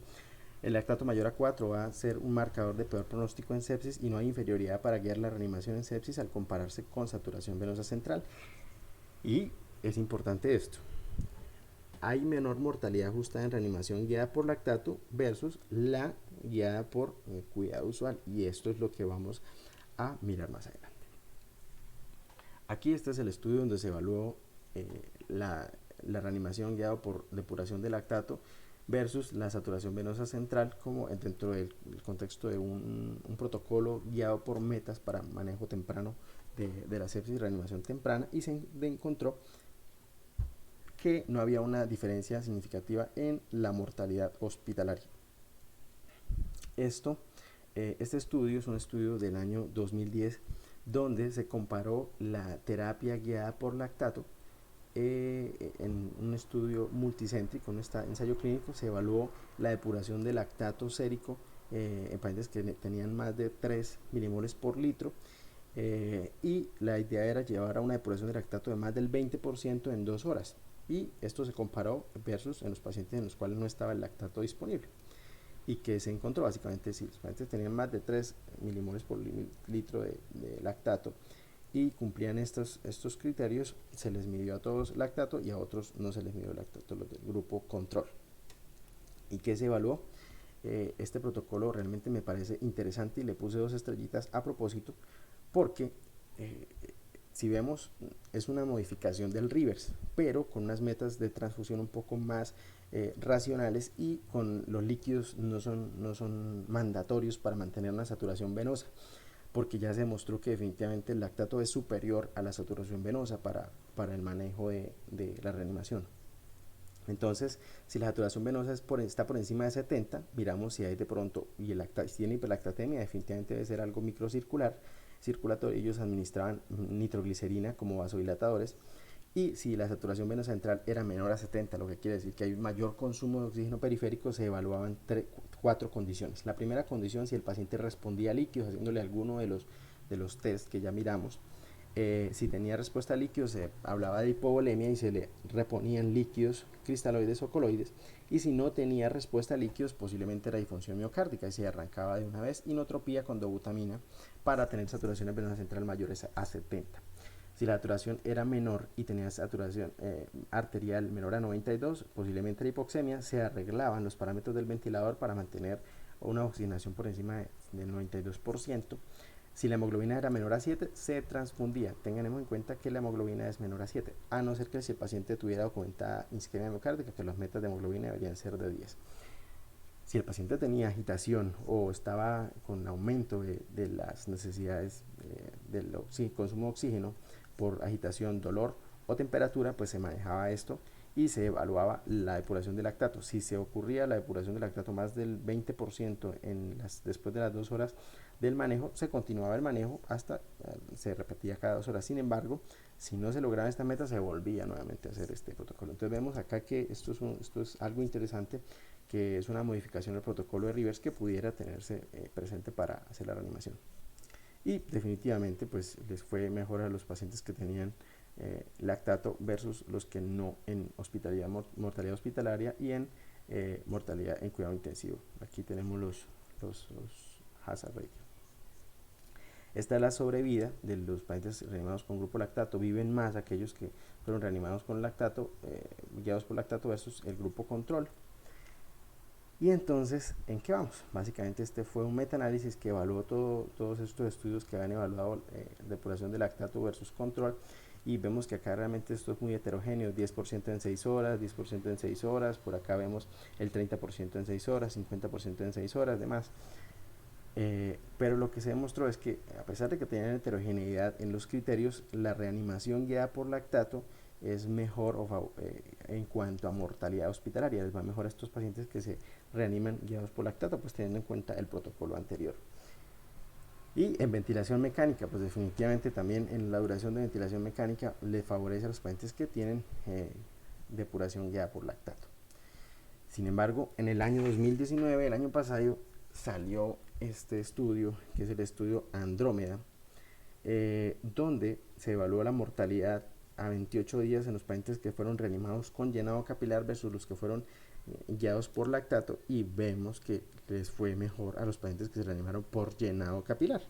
El lactato mayor a 4 va a ser un marcador de peor pronóstico en sepsis y no hay inferioridad para guiar la reanimación en sepsis al compararse con saturación venosa central. Y es importante esto: hay menor mortalidad ajustada en reanimación guiada por lactato versus la guiada por cuidado usual, y esto es lo que vamos a mirar más adelante. Aquí este es el estudio donde se evaluó la reanimación guiada por depuración de lactato versus la saturación venosa central, como dentro del contexto de un protocolo guiado por metas para manejo temprano de la sepsis y reanimación temprana, y se encontró que no había una diferencia significativa en la mortalidad hospitalaria. Este estudio es un estudio del año 2010 donde se comparó la terapia guiada por lactato en un estudio multicéntrico, en este ensayo clínico. Se evaluó la depuración de lactato sérico en pacientes que tenían más de 3 milimoles por litro, y la idea era llevar a una depuración de lactato de más del 20% en 2 horas, y esto se comparó versus en los pacientes en los cuales no estaba el lactato disponible. Y que se encontró básicamente, si los pacientes tenían más de 3 milimoles por litro de lactato y cumplían estos criterios, se les midió a todos lactato y a otros no se les midió lactato, los del grupo control. ¿Y qué se evaluó? Este protocolo realmente me parece interesante y le puse 2 estrellitas a propósito, porque si vemos, es una modificación del reverse, pero con unas metas de transfusión un poco más racionales, y con los líquidos no son mandatorios para mantener una saturación venosa, porque ya se demostró que definitivamente el lactato es superior a la saturación venosa para el manejo de la reanimación. Entonces, si la saturación venosa está por encima de 70, miramos si hay de pronto, y si tiene hiperlactatemia, definitivamente debe ser algo circulatorio. Ellos administraban nitroglicerina como vasodilatadores, y si la saturación venosa central era menor a 70, lo que quiere decir que hay un mayor consumo de oxígeno periférico, se evaluaban 4 condiciones. La primera condición, si el paciente respondía a líquidos, haciéndole alguno de los test que ya miramos. Si tenía respuesta a líquidos, se hablaba de hipovolemia y se le reponían líquidos cristaloides o coloides, y si no tenía respuesta a líquidos, posiblemente era disfunción miocárdica y se arrancaba de una vez. Inotropía con dobutamina para tener saturaciones venosas central mayores a 70. Si la saturación era menor y tenía saturación arterial menor a 92, posiblemente era hipoxemia. Se arreglaban los parámetros del ventilador para mantener una oxigenación por encima del 92%. Si la hemoglobina era menor a 7, se transfundía. Tenganemos en cuenta que la hemoglobina es menor a 7, a no ser que si el paciente tuviera documentada isquemia miocárdica, que las metas de hemoglobina deberían ser de 10. Si el paciente tenía agitación o estaba con aumento de las necesidades del consumo de oxígeno por agitación, dolor o temperatura, pues se manejaba esto y se evaluaba la depuración de lactato. Si se ocurría la depuración de lactato más del 20% después de las 2 horas del manejo, se continuaba el manejo hasta se repetía cada 2 horas. Sin embargo, si no se lograba esta meta, se volvía nuevamente a hacer este protocolo. Entonces vemos acá que esto es algo interesante, que es una modificación del protocolo de Rivers que pudiera tenerse presente para hacer la reanimación. Y definitivamente pues les fue mejor a los pacientes que tenían lactato versus los que no, en mortalidad hospitalaria y en mortalidad en cuidado intensivo. Aquí tenemos los hazard ratio. Esta es la sobrevida de los pacientes reanimados con grupo lactato. Viven más aquellos que fueron reanimados con lactato, guiados por lactato, versus el grupo control. Y entonces, ¿en qué vamos? Básicamente este fue un metaanálisis que evaluó todos estos estudios que habían evaluado depuración de lactato versus control, y vemos que acá realmente esto es muy heterogéneo: 10% en 6 horas, 10% en 6 horas, por acá vemos el 30% en 6 horas, 50% en 6 horas, demás. Pero lo que se demostró es que, a pesar de que tenían heterogeneidad en los criterios, la reanimación guiada por lactato es mejor en cuanto a mortalidad hospitalaria. Les va mejor a estos pacientes que se reaniman guiados por lactato, pues teniendo en cuenta el protocolo anterior. Y en ventilación mecánica, pues definitivamente también en la duración de ventilación mecánica le favorece a los pacientes que tienen depuración guiada por lactato. Sin embargo, en el año 2019, el año pasado, salió este estudio, que es el estudio Andrómeda, donde se evaluó la mortalidad a 28 días en los pacientes que fueron reanimados con llenado capilar versus los que fueron guiados por lactato, y vemos que les fue mejor a los pacientes que se reanimaron por llenado capilar.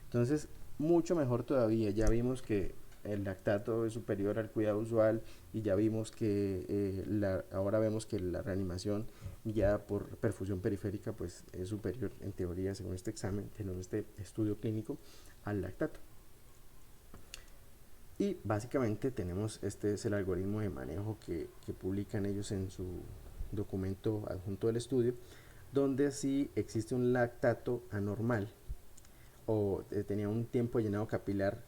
Entonces, mucho mejor todavía. Ya vimos que el lactato es superior al cuidado usual, y ya vimos que ahora vemos que la reanimación guiada por perfusión periférica pues es superior en teoría, según este examen, según este estudio clínico, al lactato. Y básicamente tenemos, este es el algoritmo de manejo que publican ellos en su documento adjunto del estudio, donde si existe un lactato anormal o tenía un tiempo de llenado capilar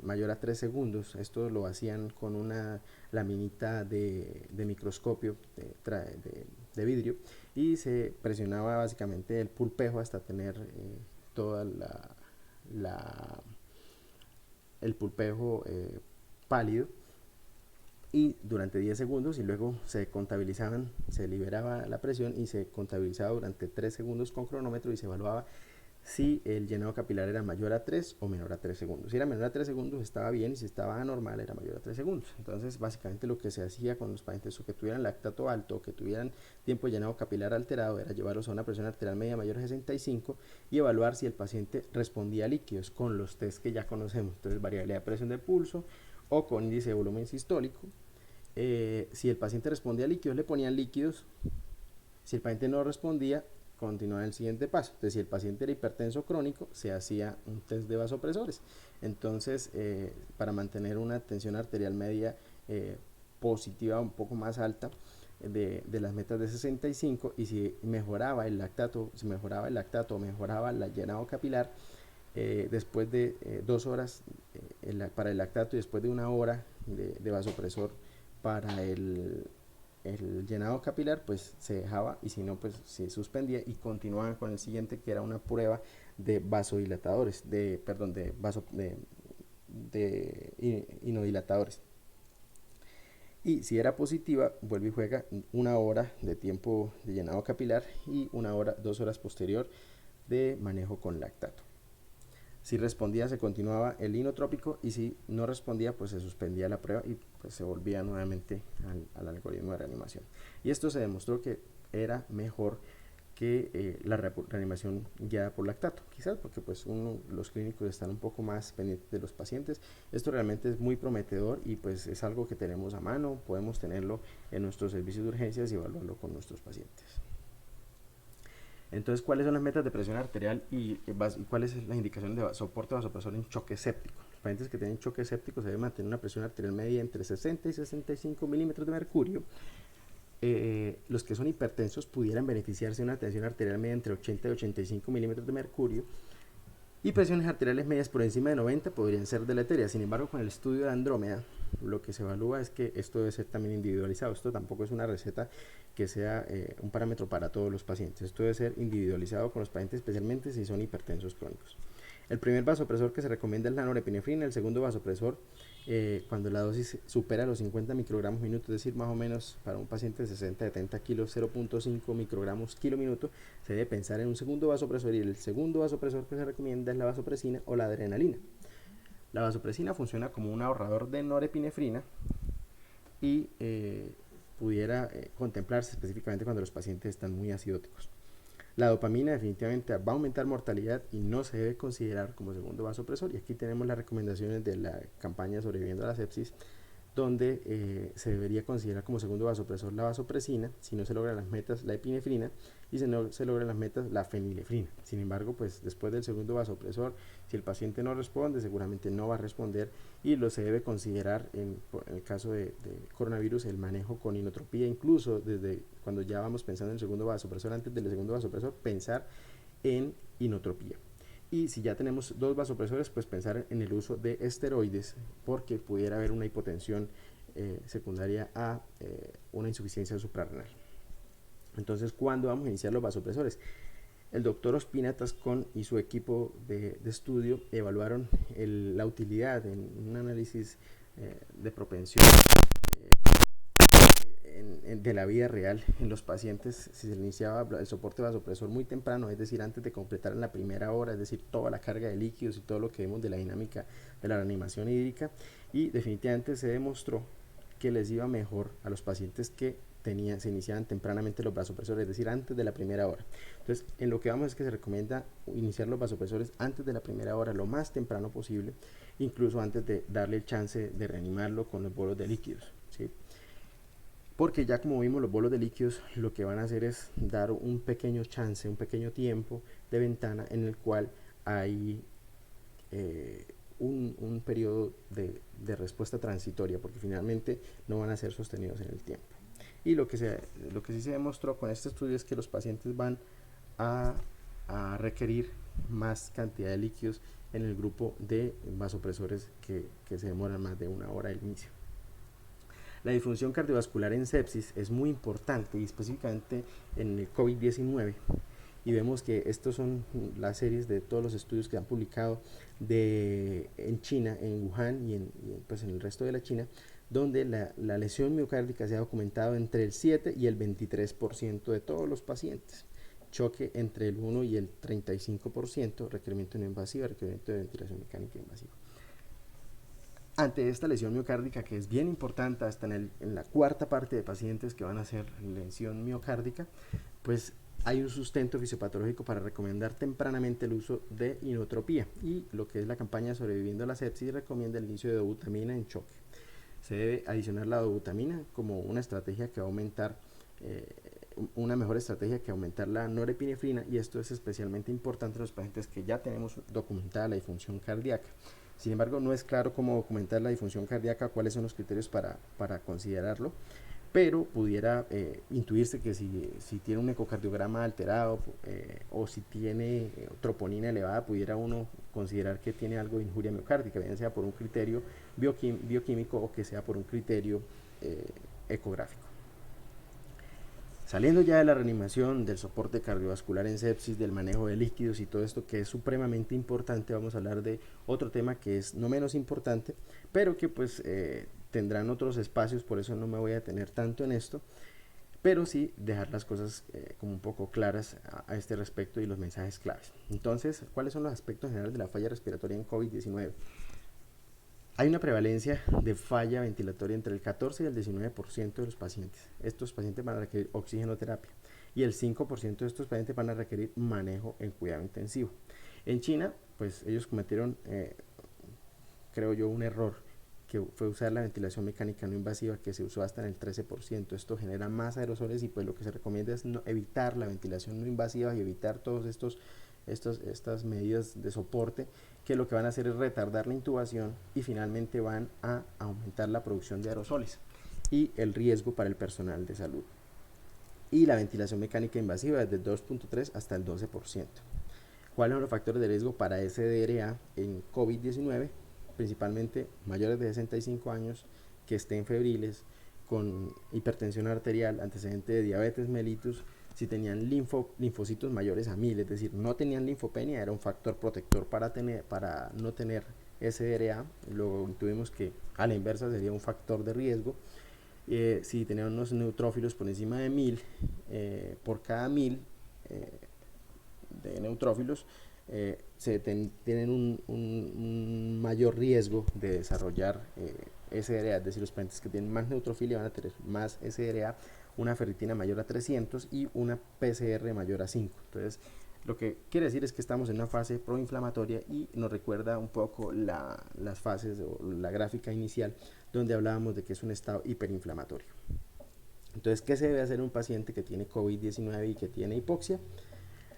mayor a 3 segundos, esto lo hacían con una laminita de microscopio de vidrio, y se presionaba básicamente el pulpejo hasta tener toda el pulpejo pálido, y durante 10 segundos, y luego se contabilizaban, se liberaba la presión y se contabilizaba durante 3 segundos con cronómetro, y se evaluaba si el llenado capilar era mayor a 3 o menor a 3 segundos. Si era menor a 3 segundos estaba bien, y si estaba anormal era mayor a 3 segundos. Entonces básicamente lo que se hacía con los pacientes que tuvieran lactato alto o que tuvieran tiempo de llenado capilar alterado era llevarlos a una presión arterial media mayor a 65 y evaluar si el paciente respondía a líquidos con los test que ya conocemos. Entonces, variabilidad de presión de pulso o con índice de volumen sistólico. Si el paciente respondía a líquidos, le ponían líquidos. Si el paciente no respondía, continuar el siguiente paso. Entonces, si el paciente era hipertenso crónico, se hacía un test de vasopresores. Entonces, para mantener una tensión arterial media positiva, un poco más alta de las metas de 65, y si mejoraba el lactato, o mejoraba el llenado capilar, después de 2 horas para el lactato, y después de 1 hora de vasopresor para el llenado capilar, pues se dejaba, y si no, pues se suspendía y continuaban con el siguiente, que era una prueba de vasodilatadores, de inodilatadores. Y si era positiva, vuelve y juega 1 hora de tiempo de llenado capilar y 2 horas posterior de manejo con lactato. Si respondía, se continuaba el inotrópico, y si no respondía, pues se suspendía la prueba y pues se volvía nuevamente al algoritmo de reanimación. Y esto se demostró que era mejor que la reanimación guiada por lactato, quizás porque pues los clínicos están un poco más pendientes de los pacientes. Esto realmente es muy prometedor, y pues es algo que tenemos a mano, podemos tenerlo en nuestros servicios de urgencias y evaluarlo con nuestros pacientes. Entonces, ¿cuáles son las metas de presión arterial y cuáles son las indicaciones de soporte vasopresor en choque séptico? Los pacientes que tienen choque séptico se deben mantener una presión arterial media entre 60 y 65 milímetros de mercurio. Los que son hipertensos pudieran beneficiarse de una tensión arterial media entre 80 y 85 milímetros de mercurio, y presiones arteriales medias por encima de 90 podrían ser deleterias. Sin embargo, con el estudio de Andrómeda, lo que se evalúa es que esto debe ser también individualizado. Esto tampoco es una receta que sea un parámetro para todos los pacientes. Esto debe ser individualizado con los pacientes, especialmente si son hipertensos crónicos. El primer vasopresor que se recomienda es la norepinefrina. El segundo vasopresor, cuando la dosis supera los 50 microgramos minuto, es decir, más o menos para un paciente de 60-70 kilos, 0.5 microgramos kilo minuto, se debe pensar en un segundo vasopresor, y el segundo vasopresor que se recomienda es la vasopresina o la adrenalina. La vasopresina funciona como un ahorrador de norepinefrina, y pudiera contemplarse específicamente cuando los pacientes están muy acidóticos. La dopamina definitivamente va a aumentar mortalidad y no se debe considerar como segundo vasopresor, y aquí tenemos las recomendaciones de la campaña Sobreviviendo a la Sepsis, donde se debería considerar como segundo vasopresor la vasopresina, si no se logran las metas la epinefrina, y si no se logran las metas la fenilefrina. Sin embargo, pues después del segundo vasopresor, si el paciente no responde, seguramente no va a responder, y se debe considerar en el caso de coronavirus el manejo con inotropía, incluso desde cuando ya vamos pensando en el segundo vasopresor, antes del segundo vasopresor, pensar en inotropía. Y si ya tenemos 2 vasopresores, pues pensar en el uso de esteroides, porque pudiera haber una hipotensión secundaria a una insuficiencia suprarrenal. Entonces, ¿cuándo vamos a iniciar los vasopresores? El doctor Ospina Tascón y su equipo de estudio evaluaron la utilidad en un análisis de propensión de la vida real en los pacientes, si se iniciaba el soporte vasopresor muy temprano, es decir, antes de completar en la primera hora, es decir, toda la carga de líquidos y todo lo que vemos de la dinámica de la reanimación hídrica, y definitivamente se demostró que les iba mejor a los pacientes que se iniciaban tempranamente los vasopresores, es decir, antes de la primera hora. Entonces, en lo que vamos es que se recomienda iniciar los vasopresores antes de la primera hora, lo más temprano posible, incluso antes de darle el chance de reanimarlo con los bolos de líquidos, ¿sí? Porque ya como vimos, los bolos de líquidos lo que van a hacer es dar un pequeño chance, un pequeño tiempo de ventana en el cual hay un periodo de respuesta transitoria, porque finalmente no van a ser sostenidos en el tiempo. Y lo que sí se demostró con este estudio es que los pacientes van a requerir más cantidad de líquidos en el grupo de vasopresores que se demoran más de una hora del inicio. La disfunción cardiovascular en sepsis es muy importante, y específicamente en el COVID-19, y vemos que estos son las series de todos los estudios que han publicado en China, en Wuhan y pues en el resto de la China, donde la lesión miocárdica se ha documentado entre el 7 y el 23% de todos los pacientes, choque entre el 1 y el 35%, requerimiento no invasivo, requerimiento de ventilación mecánica invasiva. Ante esta lesión miocárdica, que es bien importante, hasta en la cuarta parte de pacientes que van a hacer lesión miocárdica, pues hay un sustento fisiopatológico para recomendar tempranamente el uso de inotropía, y lo que es la campaña Sobreviviendo a la Sepsis recomienda el inicio de dobutamina en choque. Se debe adicionar la dobutamina como una estrategia que va a aumentar, una mejor estrategia que aumentar la norepinefrina, y esto es especialmente importante en los pacientes que ya tenemos documentada la disfunción cardíaca. Sin embargo, no es claro cómo documentar la disfunción cardíaca, cuáles son los criterios para considerarlo, pero pudiera intuirse que si tiene un ecocardiograma alterado o si tiene troponina elevada, pudiera uno considerar que tiene algo de injuria miocárdica, bien sea por un criterio bioquímico o que sea por un criterio ecográfico. Saliendo ya de la reanimación, del soporte cardiovascular en sepsis, del manejo de líquidos y todo esto que es supremamente importante, vamos a hablar de otro tema que es no menos importante, pero que pues tendrán otros espacios, por eso no me voy a detener tanto en esto, pero sí dejar las cosas como un poco claras a este respecto y los mensajes claves. Entonces, ¿cuáles son los aspectos generales de la falla respiratoria en COVID-19? Hay una prevalencia de falla ventilatoria entre el 14 y el 19% de los pacientes. Estos pacientes van a requerir oxigenoterapia, y el 5% de estos pacientes van a requerir manejo en cuidado intensivo. En China, pues ellos cometieron, creo yo, un error, que fue usar la ventilación mecánica no invasiva, que se usó hasta en el 13%. Esto genera más aerosoles, y pues lo que se recomienda es evitar la ventilación no invasiva y evitar todos estas medidas de soporte, que lo que van a hacer es retardar la intubación y finalmente van a aumentar la producción de aerosoles y el riesgo para el personal de salud. Y la ventilación mecánica invasiva es del 2.3 hasta el 12%. ¿Cuáles son los factores de riesgo para SDRA en COVID-19? Principalmente mayores de 65 años, que estén febriles, con hipertensión arterial, antecedente de diabetes mellitus, si tenían linfocitos mayores a 1000, es decir, no tenían linfopenia, era un factor protector para no tener SDRA. Luego tuvimos que a la inversa sería un factor de riesgo. Si tenían unos neutrófilos por encima de 1000, por cada 1000 de neutrófilos, tienen un mayor riesgo de desarrollar SDRA, es decir, los pacientes que tienen más neutrofilia van a tener más SDRA, una ferritina mayor a 300 y una PCR mayor a 5. Entonces, lo que quiere decir es que estamos en una fase proinflamatoria, y nos recuerda un poco las fases o la gráfica inicial donde hablábamos de que es un estado hiperinflamatorio. Entonces, ¿qué se debe hacer en un paciente que tiene COVID-19 y que tiene hipoxia?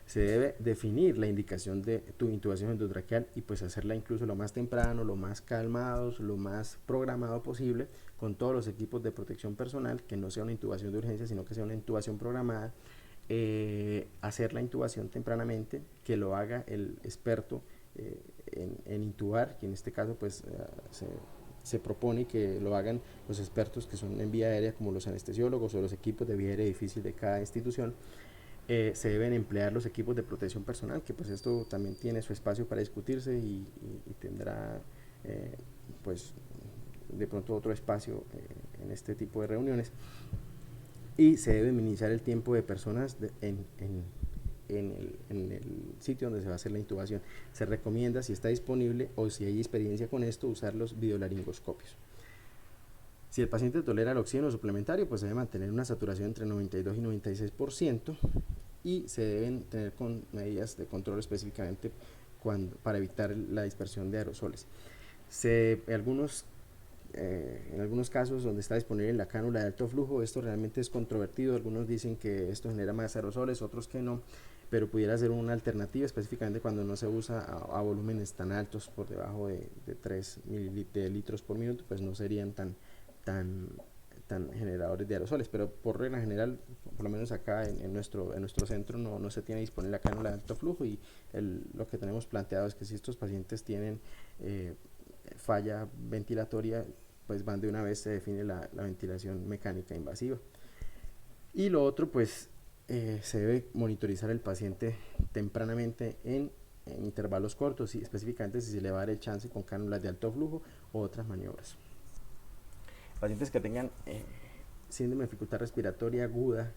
Se debe definir la indicación de tu intubación endotraqueal, y pues hacerla incluso lo más temprano, lo más calmados, lo más programado posible, con todos los equipos de protección personal, que no sea una intubación de urgencia, sino que sea una intubación programada. Hacer la intubación tempranamente, que lo haga el experto en intubar, que en este caso pues se propone que lo hagan los expertos que son en vía aérea, como los anestesiólogos o los equipos de vía aérea difícil de cada institución. Se deben emplear los equipos de protección personal, que pues esto también tiene su espacio para discutirse y tendrá pues de pronto otro espacio en este tipo de reuniones. y se debe minimizar el tiempo de personas en el sitio donde se va a hacer la intubación. Se recomienda, si está disponible o si hay experiencia con esto, usar los videolaringoscopios. Si el paciente tolera el oxígeno suplementario, pues debe mantener una saturación entre 92 y 96% y se deben tener con medidas de control específicamente para evitar la dispersión de aerosoles. En algunos casos donde está disponible la cánula de alto flujo, esto realmente es controvertido. Algunos dicen que esto genera más aerosoles, otros que no, pero pudiera ser una alternativa, específicamente cuando no se usa a volúmenes tan altos, por debajo de 3 litros por minuto, pues no serían tan, tan generadores de aerosoles. Pero por regla general, por lo menos acá en nuestro centro, no se tiene disponible la cánula de alto flujo, y lo que tenemos planteado es que si estos pacientes tienen falla ventilatoria, pues van de una vez, se define la ventilación mecánica invasiva. Y lo otro, pues se debe monitorizar el paciente tempranamente en intervalos cortos, y específicamente si se le va a dar el chance con cánulas de alto flujo o otras maniobras. Pacientes que tengan síndrome de dificultad respiratoria aguda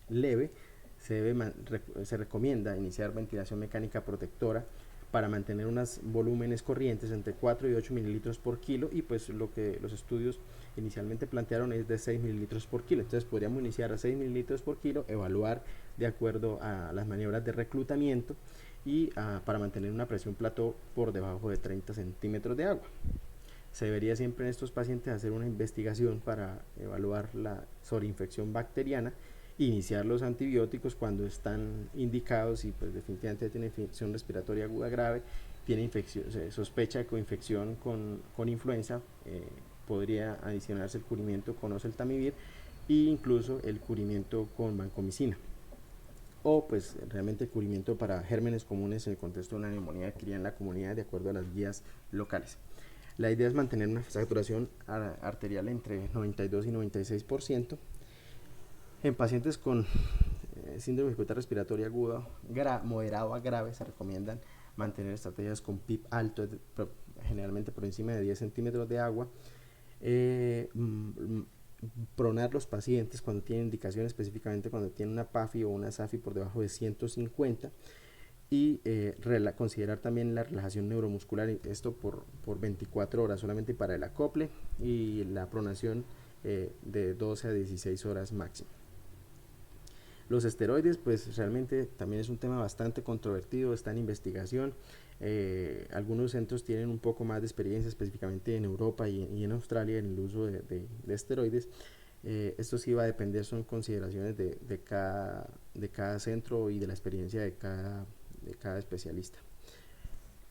leve, se recomienda iniciar ventilación mecánica protectora para mantener unos volúmenes corrientes entre 4 y 8 mililitros por kilo, y pues lo que los estudios inicialmente plantearon es de 6 mililitros por kilo. Entonces podríamos iniciar a 6 mililitros por kilo, evaluar de acuerdo a las maniobras de reclutamiento y para mantener una presión plató por debajo de 30 centímetros de agua. Se debería siempre en estos pacientes hacer una investigación para evaluar la sobreinfección bacteriana, iniciar los antibióticos cuando están indicados, y pues definitivamente tiene infección respiratoria aguda grave, tiene sospecha de coinfección con influenza, podría adicionarse el cubrimiento con oseltamivir e incluso el cubrimiento con vancomicina, o pues realmente el cubrimiento para gérmenes comunes en el contexto de una neumonía adquirida en la comunidad de acuerdo a las guías locales. La idea es mantener una saturación arterial entre 92 y 96%. En pacientes con síndrome de dificultad respiratoria aguda, moderado a grave, se recomiendan mantener estrategias con PIB alto, generalmente por encima de 10 centímetros de agua. Pronar los pacientes cuando tienen indicación, específicamente cuando tienen una PAFI o una SAFI por debajo de 150, y considerar también la relajación neuromuscular, esto por 24 horas solamente para el acople, y la pronación de 12 a 16 horas máximo. Los esteroides, pues realmente también es un tema bastante controvertido, está en investigación. Algunos centros tienen un poco más de experiencia, específicamente en Europa y en Australia, en el uso de esteroides. Esto sí va a depender, son consideraciones de cada centro y de la experiencia de cada especialista.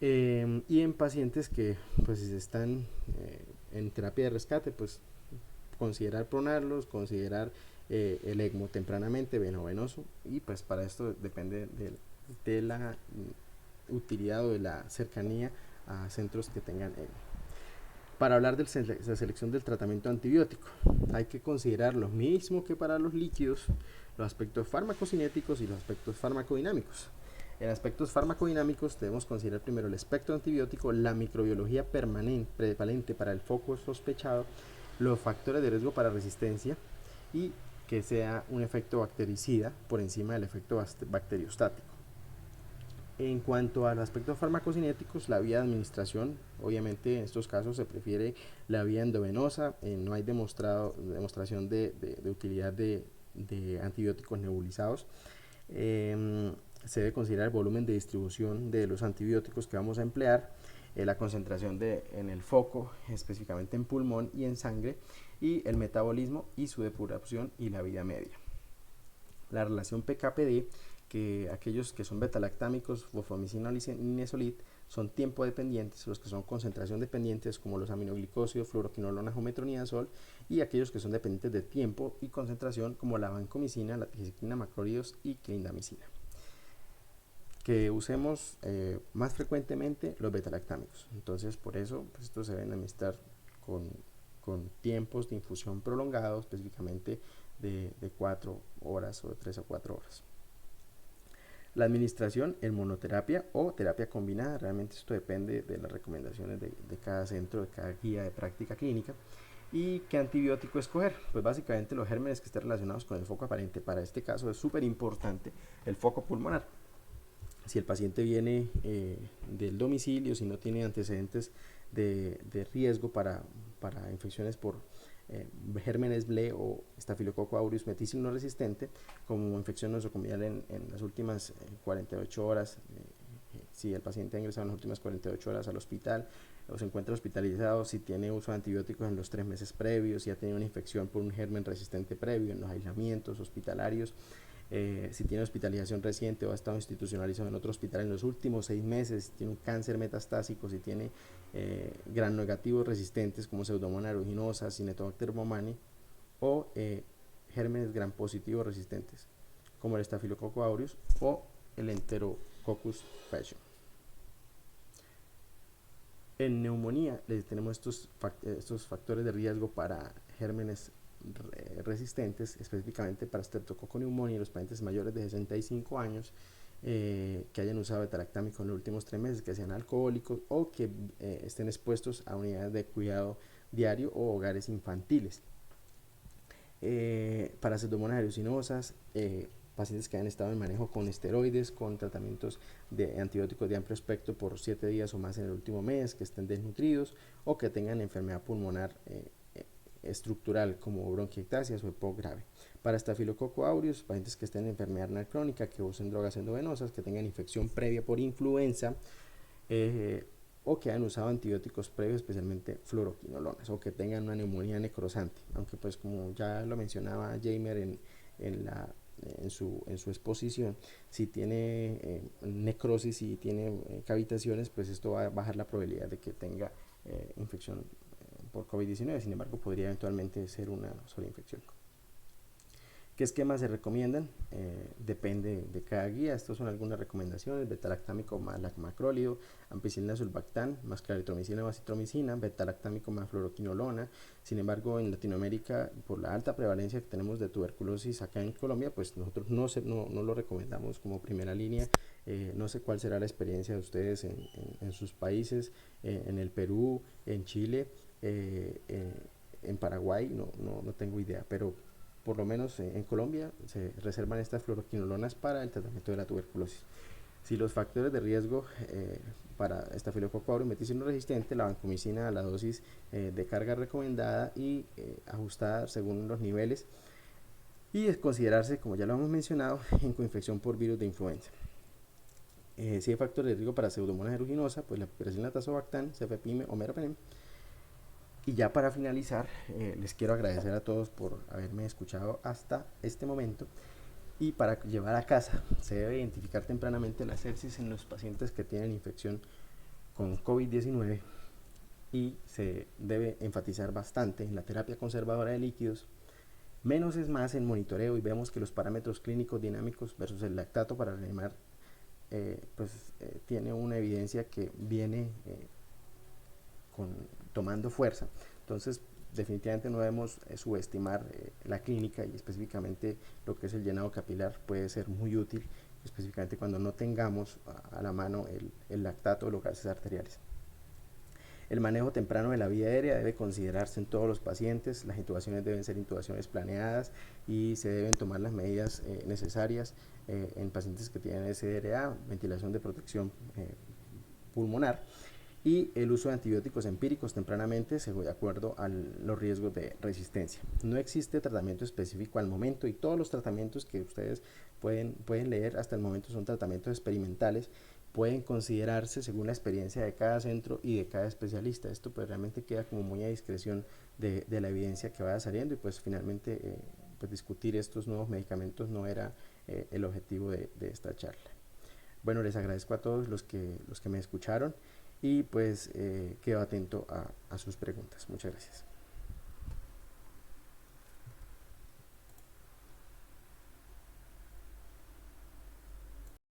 Y en pacientes que pues están en terapia de rescate, pues considerar pronarlos, considerar el ECMO tempranamente, venoso, y pues para esto depende de la utilidad o de la cercanía a centros que tengan ECMO. Para hablar de la selección del tratamiento antibiótico, hay que considerar lo mismo que para los líquidos, los aspectos farmacocinéticos y los aspectos farmacodinámicos. En aspectos farmacodinámicos debemos considerar primero el espectro antibiótico, la microbiología prevalente para el foco sospechado, los factores de riesgo para resistencia, y que sea un efecto bactericida por encima del efecto bacteriostático. En cuanto a los aspectos farmacocinéticos, la vía de administración, obviamente en estos casos se prefiere la vía endovenosa, no hay demostración de utilidad de antibióticos nebulizados. Se debe considerar el volumen de distribución de los antibióticos que vamos a emplear, la concentración en el foco, específicamente en pulmón y en sangre, y el metabolismo y su depuración y la vida media. La relación PK/PD, que aquellos que son betalactámicos, fosfomicina y nimesulid, son tiempo dependientes, los que son concentración dependientes como los aminoglicósidos, fluoroquinolonas o metronidazol, y aquellos que son dependientes de tiempo y concentración como la vancomicina, la tijicina, macrólidos y clindamicina. Que usemos más frecuentemente los betalactámicos. Entonces, por eso pues, estos se deben administrar con tiempos de infusión prolongados, específicamente de 4 horas o de 3 a 4 horas. La administración en monoterapia o terapia combinada, realmente esto depende de las recomendaciones de cada centro, de cada guía de práctica clínica. ¿Y qué antibiótico escoger? Pues básicamente los gérmenes que estén relacionados con el foco aparente. Para este caso es súper importante el foco pulmonar. Si el paciente viene del domicilio, si no tiene antecedentes de riesgo para infecciones por gérmenes BLE o Staphylococcus aureus meticilino resistente, como infección nosocomial en las últimas 48 horas, si el paciente ha ingresado en las últimas 48 horas al hospital o se encuentra hospitalizado, si tiene uso de antibióticos en los 3 meses previos, si ha tenido una infección por un germen resistente previo en los aislamientos hospitalarios, si tiene hospitalización reciente o ha estado institucionalizado en otro hospital en los últimos 6 meses, si tiene un cáncer metastásico, si tiene gram negativos resistentes como Pseudomonas aeruginosa, Cinetobacter baumannii o gérmenes gram positivos resistentes como el Staphylococcus aureus o el Enterococcus faecium. En neumonía tenemos estos factores de riesgo para gérmenes resistentes, específicamente para Streptococcus pneumoniae en los pacientes mayores de 65 años que hayan usado betalactámico en los últimos 3 meses, que sean alcohólicos o que estén expuestos a unidades de cuidado diario o hogares infantiles. Para Pseudomonas aeruginosa, pacientes que han estado en manejo con esteroides, con tratamientos de antibióticos de amplio espectro por 7 días o más en el último mes, que estén desnutridos o que tengan enfermedad pulmonar estructural como bronquiectasias o EPOC grave. Para Staphylococcus aureus, pacientes que estén en enfermedad renal crónica, que usen drogas endovenosas, que tengan infección previa por influenza o que hayan usado antibióticos previos, especialmente fluoroquinolonas, o que tengan una neumonía necrosante, aunque pues como ya lo mencionaba Jamer en su exposición, si tiene necrosis y tiene cavitaciones, pues esto va a bajar la probabilidad de que tenga infección por COVID-19, sin embargo podría eventualmente ser una sola infección. ¿Qué esquemas se recomiendan? Depende de cada guía. Estas son algunas recomendaciones: betalactámico más lacmacrólido, ampicilina sulbactam más claritromicina o acitromicina, betalactámico más fluoroquinolona. Sin embargo, en Latinoamérica, por la alta prevalencia que tenemos de tuberculosis acá en Colombia, pues nosotros no lo recomendamos como primera línea. No sé cuál será la experiencia de ustedes en sus países, en el Perú, en Chile, en Paraguay, no tengo idea, pero por lo menos en Colombia se reservan estas fluoroquinolonas para el tratamiento de la tuberculosis. Si los factores de riesgo para Staphylococcus aureus meticilino resistente, la vancomicina a la dosis de carga recomendada y ajustada según los niveles, y es considerarse, como ya lo hemos mencionado, en coinfección por virus de influenza. Si hay factores de riesgo para Pseudomonas aeruginosa, pues la piperacilina tazobactam, cefepime o meropenem. Y ya para finalizar, les quiero agradecer a todos por haberme escuchado hasta este momento. Y para llevar a casa, se debe identificar tempranamente la sepsis en los pacientes que tienen infección con COVID-19 y se debe enfatizar bastante en la terapia conservadora de líquidos. Menos es más en monitoreo, y vemos que los parámetros clínicos dinámicos versus el lactato para reanimar tiene una evidencia que viene tomando fuerza. Entonces definitivamente no debemos subestimar la clínica, y específicamente lo que es el llenado capilar puede ser muy útil, específicamente cuando no tengamos a la mano el lactato o los gases arteriales. El manejo temprano de la vía aérea debe considerarse en todos los pacientes. Las intubaciones deben ser intubaciones planeadas y se deben tomar las medidas necesarias en pacientes que tienen SDRA, ventilación de protección pulmonar, y el uso de antibióticos empíricos tempranamente de acuerdo a los riesgos de resistencia. No existe tratamiento específico al momento, y todos los tratamientos que ustedes pueden leer hasta el momento son tratamientos experimentales. Pueden considerarse según la experiencia de cada centro y de cada especialista. Esto pues realmente queda como muy a discreción de la evidencia que vaya saliendo, y pues finalmente pues discutir estos nuevos medicamentos no era el objetivo de esta charla. Bueno, les agradezco a todos los que me escucharon, y pues quedo atento a sus preguntas. Muchas gracias.